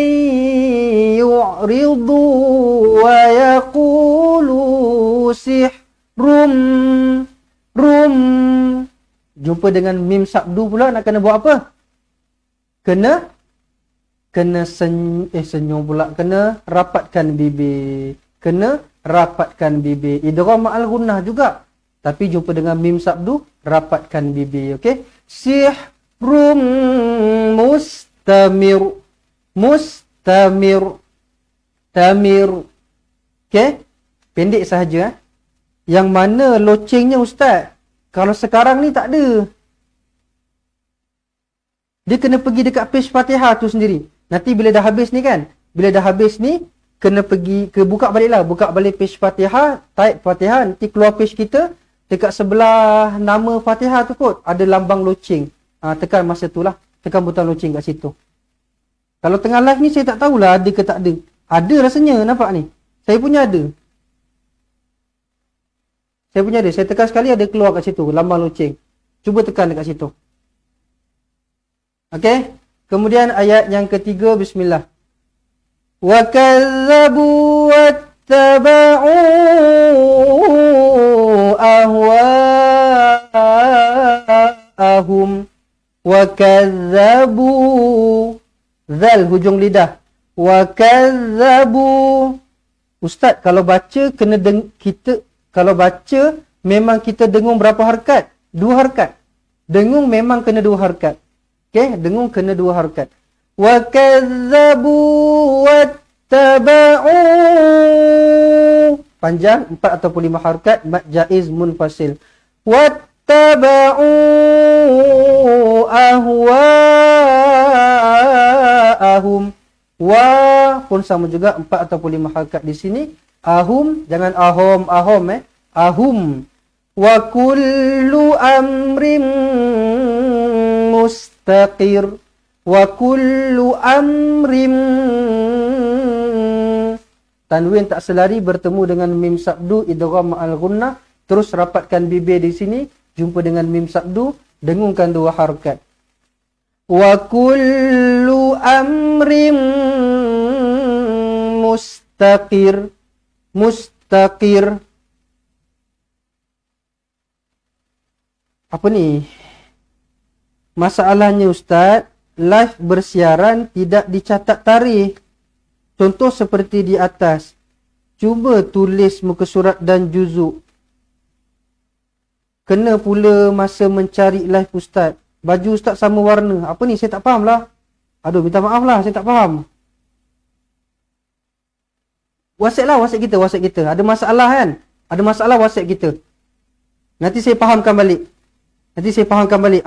yu'ridu wa yaqulu sihrum. Jumpa dengan mim sabdu pula nak kena buat apa? Kena senyum pula. Kena rapatkan bibir. Idgham ma'al gunnah juga. Tapi jumpa dengan mim sabdu, rapatkan bibir. Okey? Sihrum mustamir. Okey? Pendek sahaja. Yang mana locengnya Ustaz? Kalau sekarang ni tak ada. Dia kena pergi dekat page Fatihah tu sendiri. Nanti bila dah habis ni kan? Kena pergi buka balik page Fatihah, type Fatihah, nanti keluar page kita, dekat sebelah nama Fatihah tu kot ada lambang loceng. Tekan masa tu lah, tekan butang loceng kat situ. Kalau tengah live ni saya tak tahulah ada ke tak ada. Ada rasanya, nampak ni. Saya punya ada. Saya tekan sekali ada keluar kat situ, lambang loceng. Cuba tekan dekat situ. Okey. Kemudian ayat yang ketiga, bismillah. Wa kadzabu wattaba'u ahwa'ahum. Wa kadzabu, zal hujung lidah. Wa kadzabu. Ustaz, kalau baca kena kalau baca memang kita dengung berapa harakat? 2 harakat. Dengung memang kena 2 harakat. Okey, dengung kena 2 harakat. Wa kadzabu wattaba'u. Panjang 4 ataupun 5 harakat, mad jaiz munfasil. Wattaba'u ahwa'ahum. Wa pun sama juga 4 ataupun 5 harakat di sini. Ahum, jangan ahom ahum. Wa kullu amrin mustaqir. Wa kullu amrin. Tanwin tak selari bertemu dengan mim sabdu idgham ma'al ghunnah. Terus rapatkan bibir di sini, jumpa dengan mim sabdu, dengungkan 2 harakat. Wa kullu amrin mustaqir. Mustaqir. Apa ni? Masalahnya Ustaz, live bersiaran tidak dicatat tarikh. Contoh seperti di atas. Cuba tulis muka surat dan juzuk. Kena pula masa mencari live Ustaz. Baju Ustaz sama warna. Apa ni? Saya tak faham lah. Aduh, minta maaf lah. Saya tak faham. WhatsApp lah, WhatsApp kita. Ada masalah kan? Ada masalah WhatsApp kita. Nanti saya fahamkan balik.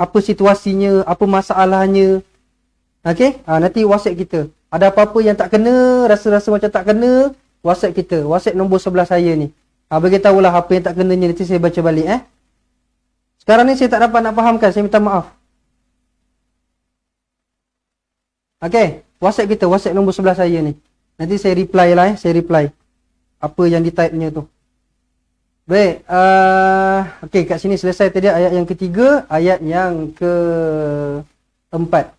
Apa situasinya, apa masalahnya. Okey? Nanti WhatsApp kita. Ada apa-apa yang tak kena, rasa-rasa macam tak kena, WhatsApp kita. WhatsApp nombor sebelah saya ni. Beritahulah apa yang tak kenanya, nanti saya baca balik. Sekarang ni saya tak dapat nak fahamkan, saya minta maaf. Okey? WhatsApp kita, WhatsApp nombor sebelah saya ni. Nanti saya reply lah, saya reply apa yang di-type-nya tu. Baik, okey, kat sini selesai tadi ayat yang ketiga, ayat yang keempat.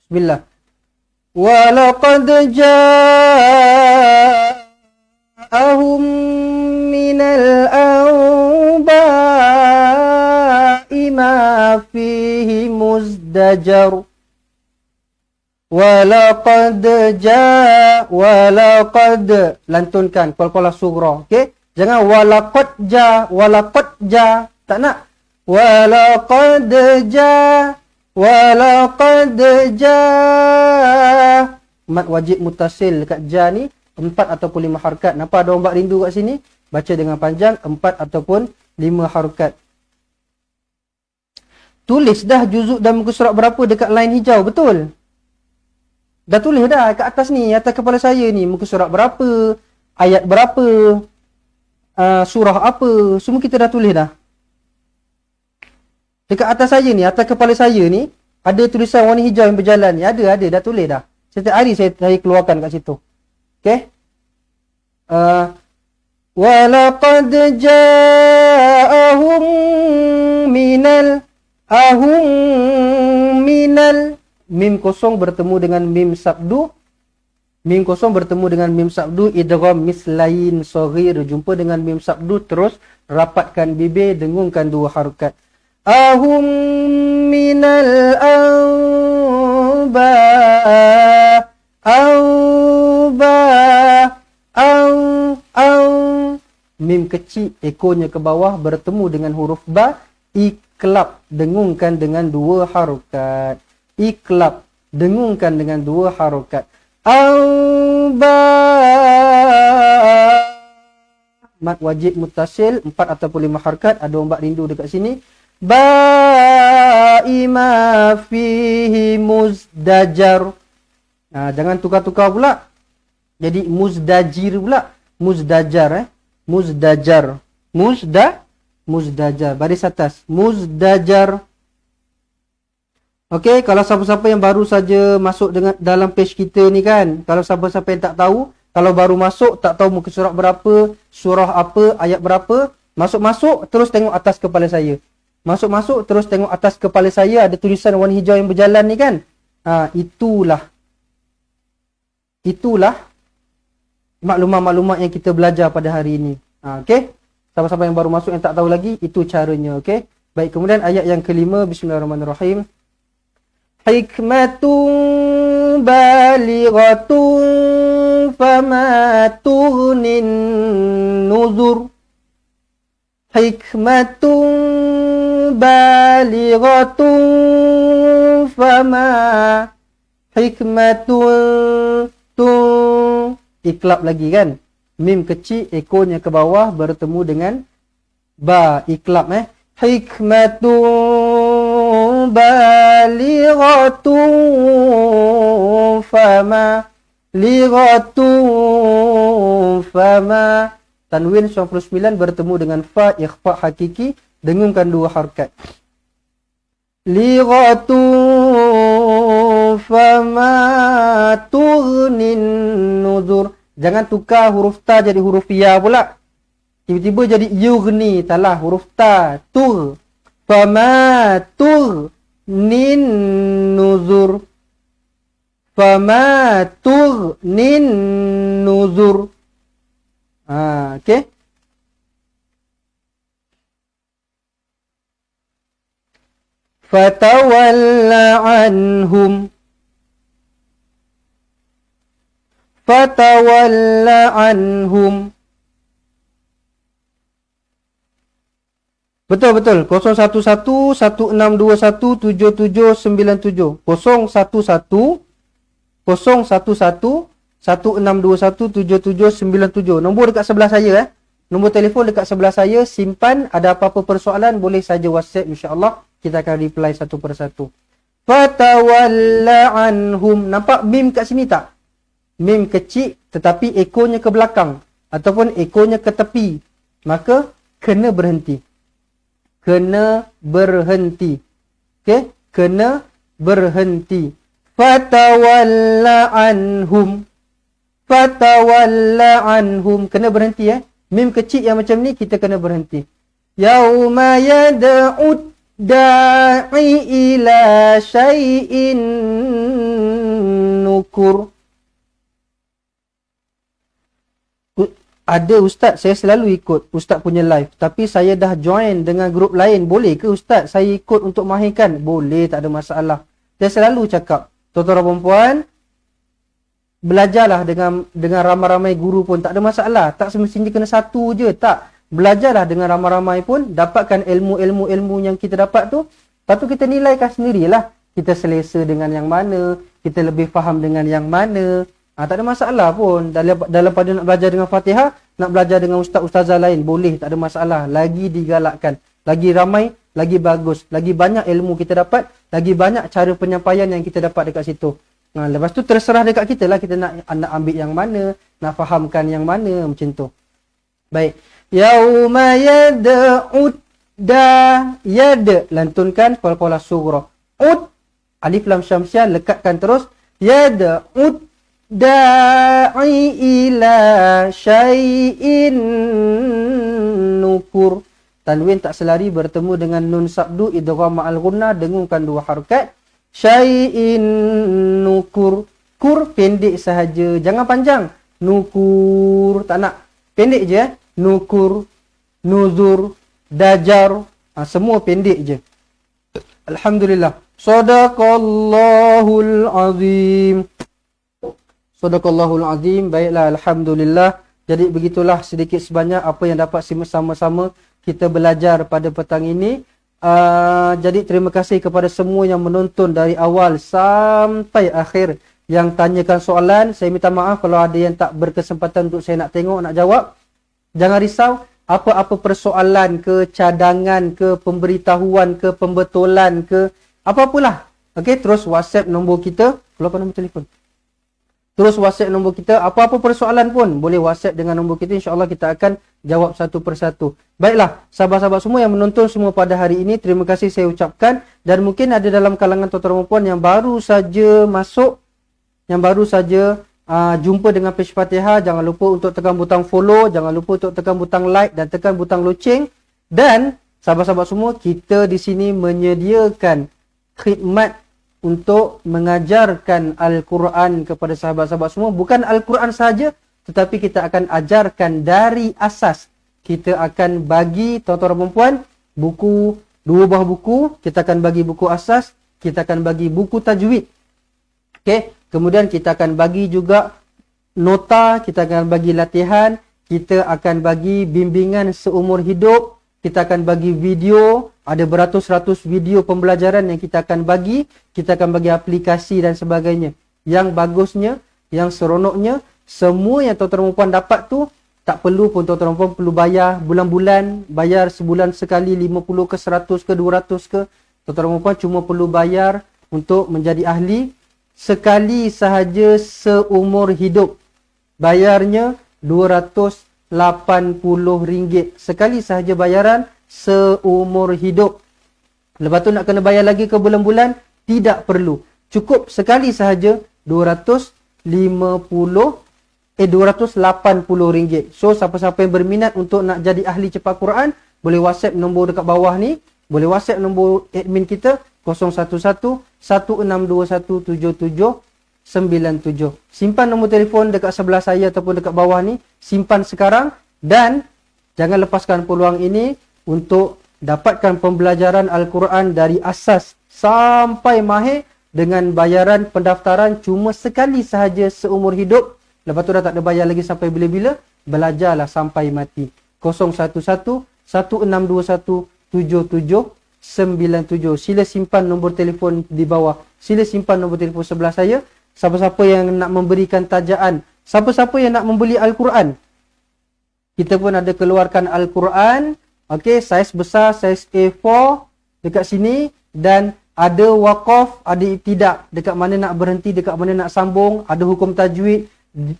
Bismillah. Wa laqad ja'ahum minal anba'i ma fihi muzdajar. Walaqad lantunkan qalqalah sughra. Okey, jangan walaqad ja, tak nak. Walaqad ja mat wajib mutasil dekat ja ni 4 ataupun 5 harakat. Nampak ada ombak rindu kat sini? Baca dengan panjang 4 ataupun 5 harakat. Tulis dah juzuk dan muka surat berapa dekat line hijau, betul? Dah tulis dah kat atas ni, atas kepala saya ni, muka surat berapa, ayat berapa, surah apa, semua kita dah tulis dah. Dekat atas saya ni, atas kepala saya ni, ada tulisan warna hijau yang berjalan ni, ada, dah tulis dah. Setiap hari saya keluarkan kat situ. Okey? Walaqad ja'ahum minal mim kosong bertemu dengan mim sabdu. Mim kosong bertemu dengan mim sabdu, idgham mislain saghir, jumpa dengan mim sabdu, terus rapatkan bibir, dengungkan 2 harakat. Ahum minal mim kecil ekornya ke bawah bertemu dengan huruf ba, iklab, dengungkan dengan 2 harakat. Iklab, dengungkan dengan 2 harakat. Mat wajib mutasil 4 ataupun 5 harakat. Ada ombak rindu dekat sini. Ba'ima fihi muzdajar. Jangan tukar-tukar pula. Jadi muzdajir pula. Muzdajar. Muzdajar. Muzdajar. Baris atas. Muzdajar. Okey, kalau siapa-siapa yang baru saja masuk dengan dalam page kita ni kan, kalau siapa-siapa yang tak tahu, kalau baru masuk tak tahu muka surat berapa, surah apa, ayat berapa, masuk-masuk terus tengok atas kepala saya. Masuk-masuk terus tengok atas kepala saya, ada tulisan warna hijau yang berjalan ni kan. Itulah maklumat-maklumat yang kita belajar pada hari ini. Okey. Siapa-siapa yang baru masuk yang tak tahu lagi, itu caranya, okey. Baik, kemudian ayat yang kelima, bismillahirrahmanirrahim. Hikmatun balighatun fama tughnin nuzur. Hikmatun balighatun fama hikmatun tun. Iklab lagi kan. Mim kecil, ekornya ke bawah bertemu dengan ba. Iklab Hikmatun balighatun fama lighatun fama. Tanwin 99 bertemu dengan fa, ikhfa hakiki, dengungkan dua harakat. Lighatun fama tughnin nuzur. Jangan tukar huruf ta jadi huruf ya pula. Tiba-tiba jadi yughni, salah huruf ta, tur. Fama tur nin nuzur. Fama tur nin nuzur. Okey. Fatawalla anhum. Fatawalla anhum. Betul. 011 1621 7797. 011 1621 7797. Nombor dekat sebelah saya Nombor telefon dekat sebelah saya. Simpan, ada apa-apa persoalan boleh saja WhatsApp, insya-Allah kita akan reply satu persatu. Fatawalla anhum. Nampak mim kat sini tak? Mim kecil tetapi ekornya ke belakang ataupun ekornya ke tepi. Maka kena berhenti. Okey? Kena berhenti. Fatawalla anhum. Fatawalla anhum. Kena berhenti Mim kecil yang macam ni kita kena berhenti. Yauma yad'ud da'i ila syai'in nukur. Ada ustaz, saya selalu ikut ustaz punya live. Tapi saya dah join dengan grup lain. Boleh ke ustaz saya ikut untuk mahirkan? Boleh, tak ada masalah. Saya selalu cakap, tuan-tuan dan puan-puan, belajarlah dengan ramai-ramai guru pun tak ada masalah. Tak semestinya kena satu je, tak. Belajarlah dengan ramai-ramai pun, dapatkan ilmu yang kita dapat tu. Lepas tu kita nilaikan sendirilah. Kita selesa dengan yang mana, kita lebih faham dengan yang mana. Tak ada masalah pun. Dalam pada nak belajar dengan Fatihah, nak belajar dengan ustaz-ustazah lain, boleh, tak ada masalah. Lagi digalakkan. Lagi ramai, lagi bagus. Lagi banyak ilmu kita dapat, lagi banyak cara penyampaian yang kita dapat dekat situ. Lepas tu terserah dekat kita lah, kita nak ambil yang mana, nak fahamkan yang mana, macam tu. Baik. Yauma yad'ud yad, lantunkan qala surah. Ud, alif lam syamsiah, lekatkan terus. Yad'ud da'i ila syai'in nukur. Tanwin tak selari bertemu dengan nun sabdu idgham ma'al gunnah, dengungkan dua harakat. Syai'in nukur. Kur pendek sahaja, jangan panjang. Nukur, tak nak. Pendek je Nukur, nuzur, dajar, semua pendek je. Alhamdulillah. Sadaqallahul azim. Sadaqallahul azim. Baiklah, alhamdulillah. Jadi begitulah sedikit sebanyak apa yang dapat sama-sama kita belajar pada petang ini. Jadi terima kasih kepada semua yang menonton dari awal sampai akhir, yang tanyakan soalan. Saya minta maaf kalau ada yang tak berkesempatan untuk saya nak tengok, nak jawab. Jangan risau, apa-apa persoalan ke, cadangan ke, pemberitahuan ke, pembetulan ke, apa-apalah. Okey, terus WhatsApp nombor kita. Lupa nombor telefon. Terus WhatsApp nombor kita, apa-apa persoalan pun boleh WhatsApp dengan nombor kita, insya-Allah kita akan jawab satu persatu. Baiklah, sahabat-sahabat semua yang menonton semua pada hari ini, terima kasih saya ucapkan. Dan mungkin ada dalam kalangan tuan-tuan dan puan yang baru saja masuk, yang baru saja jumpa dengan page Fatihah, jangan lupa untuk tekan butang follow, jangan lupa untuk tekan butang like dan tekan butang loceng. Dan sahabat-sahabat semua, kita di sini menyediakan khidmat untuk mengajarkan Al-Quran kepada sahabat-sahabat semua. Bukan Al-Quran saja, tetapi kita akan ajarkan dari asas. Kita akan bagi tuan-tuan dan puan buku, 2 buah buku. Kita akan bagi buku asas, kita akan bagi buku tajwid. Okey, kemudian kita akan bagi juga nota, kita akan bagi latihan, kita akan bagi bimbingan seumur hidup, kita akan bagi video, ada beratus-ratus video pembelajaran yang kita akan bagi aplikasi dan sebagainya. Yang bagusnya, yang seronoknya, semua yang tuan-tuan dan puan dapat tu, tak perlu pun tuan-tuan dan puan perlu bayar bulan-bulan, bayar sebulan sekali 50 ke 100 ke 200 ke. Tuan-tuan dan puan cuma perlu bayar untuk menjadi ahli sekali sahaja seumur hidup. Bayarnya RM280. Sekali sahaja bayaran seumur hidup. Lepas tu nak kena bayar lagi ke bulan-bulan? Tidak perlu. Cukup sekali sahaja RM280. So siapa-siapa yang berminat untuk nak jadi ahli cepat Quran, boleh WhatsApp nombor dekat bawah ni. Boleh WhatsApp nombor admin kita 011-1621-7797. Simpan nombor telefon dekat sebelah saya ataupun dekat bawah ni. Simpan sekarang dan jangan lepaskan peluang ini untuk dapatkan pembelajaran Al-Quran dari asas sampai mahir dengan bayaran pendaftaran cuma sekali sahaja seumur hidup. Lepas tu dah tak ada bayar lagi sampai bila-bila. Belajarlah sampai mati. 011-1621-7797. Sila simpan nombor telefon di bawah. Sila simpan nombor telefon sebelah saya. Siapa-siapa yang nak memberikan tajaan, siapa-siapa yang nak membeli Al-Quran, kita pun ada keluarkan Al-Quran. Okey, saiz besar, saiz A4 dekat sini. Dan ada waqaf, ada ibtidak. Dekat mana nak berhenti, dekat mana nak sambung. Ada hukum tajwid,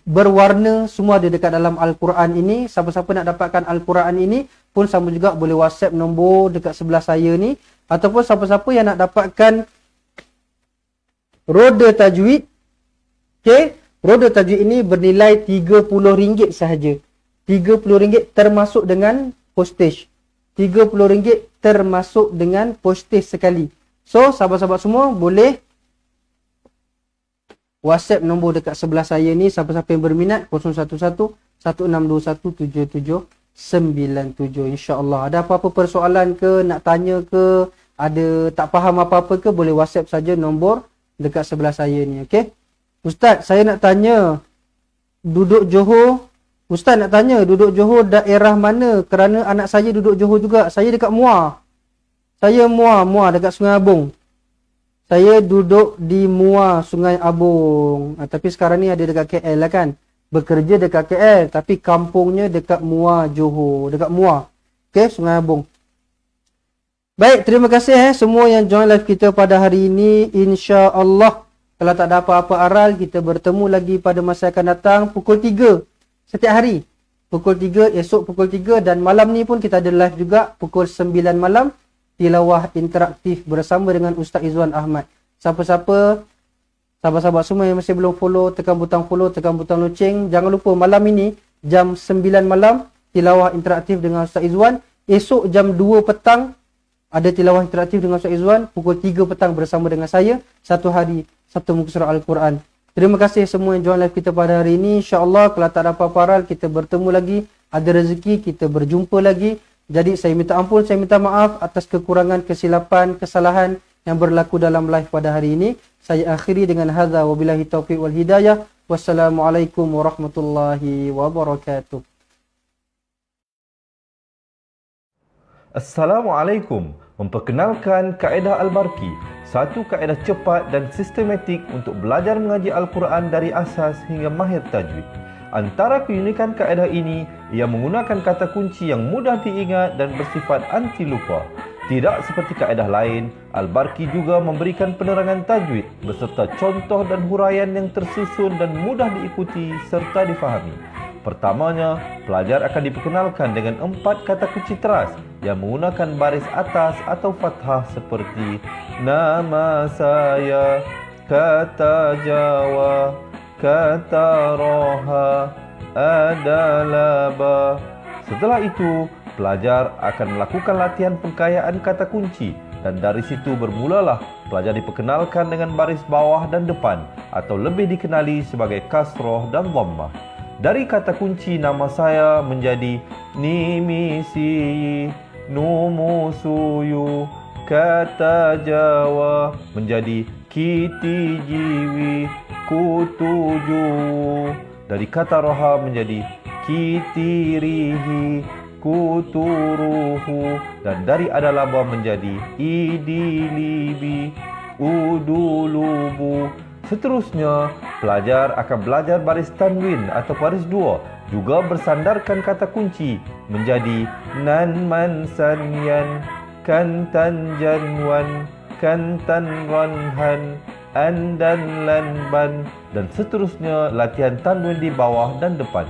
berwarna, semua ada dekat dalam Al-Quran ini. Siapa-siapa nak dapatkan Al-Quran ini pun sama juga boleh WhatsApp nombor dekat sebelah saya ni. Ataupun siapa-siapa yang nak dapatkan roda tajwid. Okey, roda tajwid ini bernilai RM30 sahaja. RM30 termasuk dengan postage. RM30 termasuk dengan postage sekali. So, sahabat-sahabat semua boleh WhatsApp nombor dekat sebelah saya ni. Siapa-siapa yang berminat 011-1621-7797. InsyaAllah. Ada apa-apa persoalan ke, nak tanya ke, ada tak faham apa-apa ke, boleh WhatsApp saja nombor dekat sebelah saya ni. Okey. Ustaz, saya nak tanya, duduk Johor. Ustaz nak tanya, duduk Johor daerah mana? Kerana anak saya duduk Johor juga. Saya dekat Muar. Saya Muar dekat Sungai Abung. Saya duduk di Muar, Sungai Abung. Tapi sekarang ni ada dekat KL lah kan. Bekerja dekat KL. Tapi kampungnya dekat Muar, Johor. Dekat Muar. Okey, Sungai Abung. Baik, terima kasih semua yang join live kita pada hari ini. InsyaAllah. Kalau tak ada apa-apa aral, kita bertemu lagi pada masa akan datang. Pukul 3 setiap hari. Pukul 3, esok pukul 3. Dan malam ni pun kita ada live juga. Pukul 9 malam. Tilawah interaktif bersama dengan Ustaz Izwan Ahmad. Siapa-siapa, sahabat-sahabat semua yang masih belum follow, tekan butang follow, tekan butang loceng. Jangan lupa malam ini, jam 9 malam, tilawah interaktif dengan Ustaz Izwan. Esok jam 2 petang, ada tilawah interaktif dengan Ustaz Izwan. Pukul 3 petang bersama dengan saya. Satu hari, Sabtu Muka Surah Al-Quran. Terima kasih semua yang join live kita pada hari ini. InsyaAllah kalau tak ada apa-apa aral, kita bertemu lagi. Ada rezeki, kita berjumpa lagi. Jadi saya minta ampun, saya minta maaf atas kekurangan, kesilapan, kesalahan yang berlaku dalam live pada hari ini. Saya akhiri dengan hadza wabillahi taufiq wal hidayah. Wassalamualaikum warahmatullahi wabarakatuh. Assalamualaikum. Memperkenalkan kaedah Al-Barki, satu kaedah cepat dan sistematik untuk belajar mengaji Al-Quran dari asas hingga mahir tajwid. Antara keunikan kaedah ini, ia menggunakan kata kunci yang mudah diingat dan bersifat anti lupa. Tidak seperti kaedah lain, Al-Barki juga memberikan penerangan tajwid beserta contoh dan huraian yang tersusun dan mudah diikuti serta difahami. Pertamanya, pelajar akan diperkenalkan dengan 4 kata kunci teras yang menggunakan baris atas atau fathah seperti nama saya, kata Jawa, kata Roha, adalah ba. Setelah itu, pelajar akan melakukan latihan pengkayaan kata kunci dan dari situ bermulalah pelajar diperkenalkan dengan baris bawah dan depan atau lebih dikenali sebagai kasroh dan dhammah. Dari kata kunci nama saya menjadi nimisi, numusuyu, kata Jawa menjadi kiti jiwi, kutuju. Dari kata roha menjadi kitirihi, kuturuhu, dan dari adalaba menjadi idilibi, udulubu. Seterusnya, pelajar akan belajar baris tanwin atau baris dua, juga bersandarkan kata kunci menjadi nan man sanyan, kantan janwan, kantan ranhan, andan lanban, dan seterusnya latihan tanwin di bawah dan depan.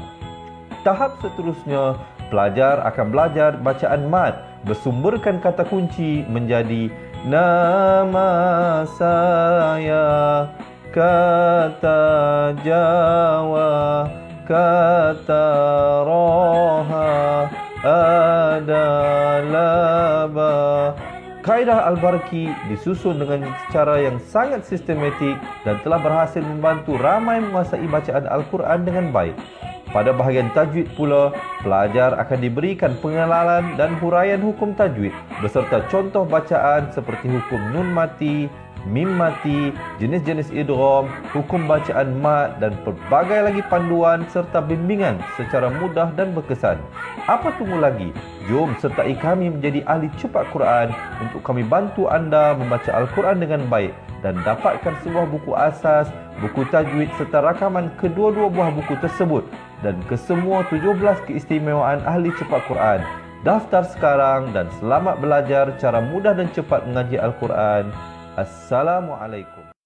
Tahap seterusnya, pelajar akan belajar bacaan mad bersumberkan kata kunci menjadi nama saya, kata Jawa, kata Roha, adalah ba. Kaedah Al-Barki disusun dengan cara yang sangat sistematik dan telah berhasil membantu ramai menguasai bacaan Al-Quran dengan baik. Pada bahagian tajwid pula, pelajar akan diberikan pengenalan dan huraian hukum tajwid beserta contoh bacaan seperti hukum nun mati, mim mati, jenis-jenis idgham, hukum bacaan mat dan pelbagai lagi panduan serta bimbingan secara mudah dan berkesan. Apa tunggu lagi? Jom sertai kami menjadi ahli cepat Quran untuk kami bantu anda membaca Al-Quran dengan baik dan dapatkan sebuah buku asas, buku tajwid serta rakaman kedua-dua buah buku tersebut dan kesemua 17 keistimewaan ahli cepat Quran. Daftar sekarang dan selamat belajar cara mudah dan cepat mengaji Al-Quran. Assalamualaikum.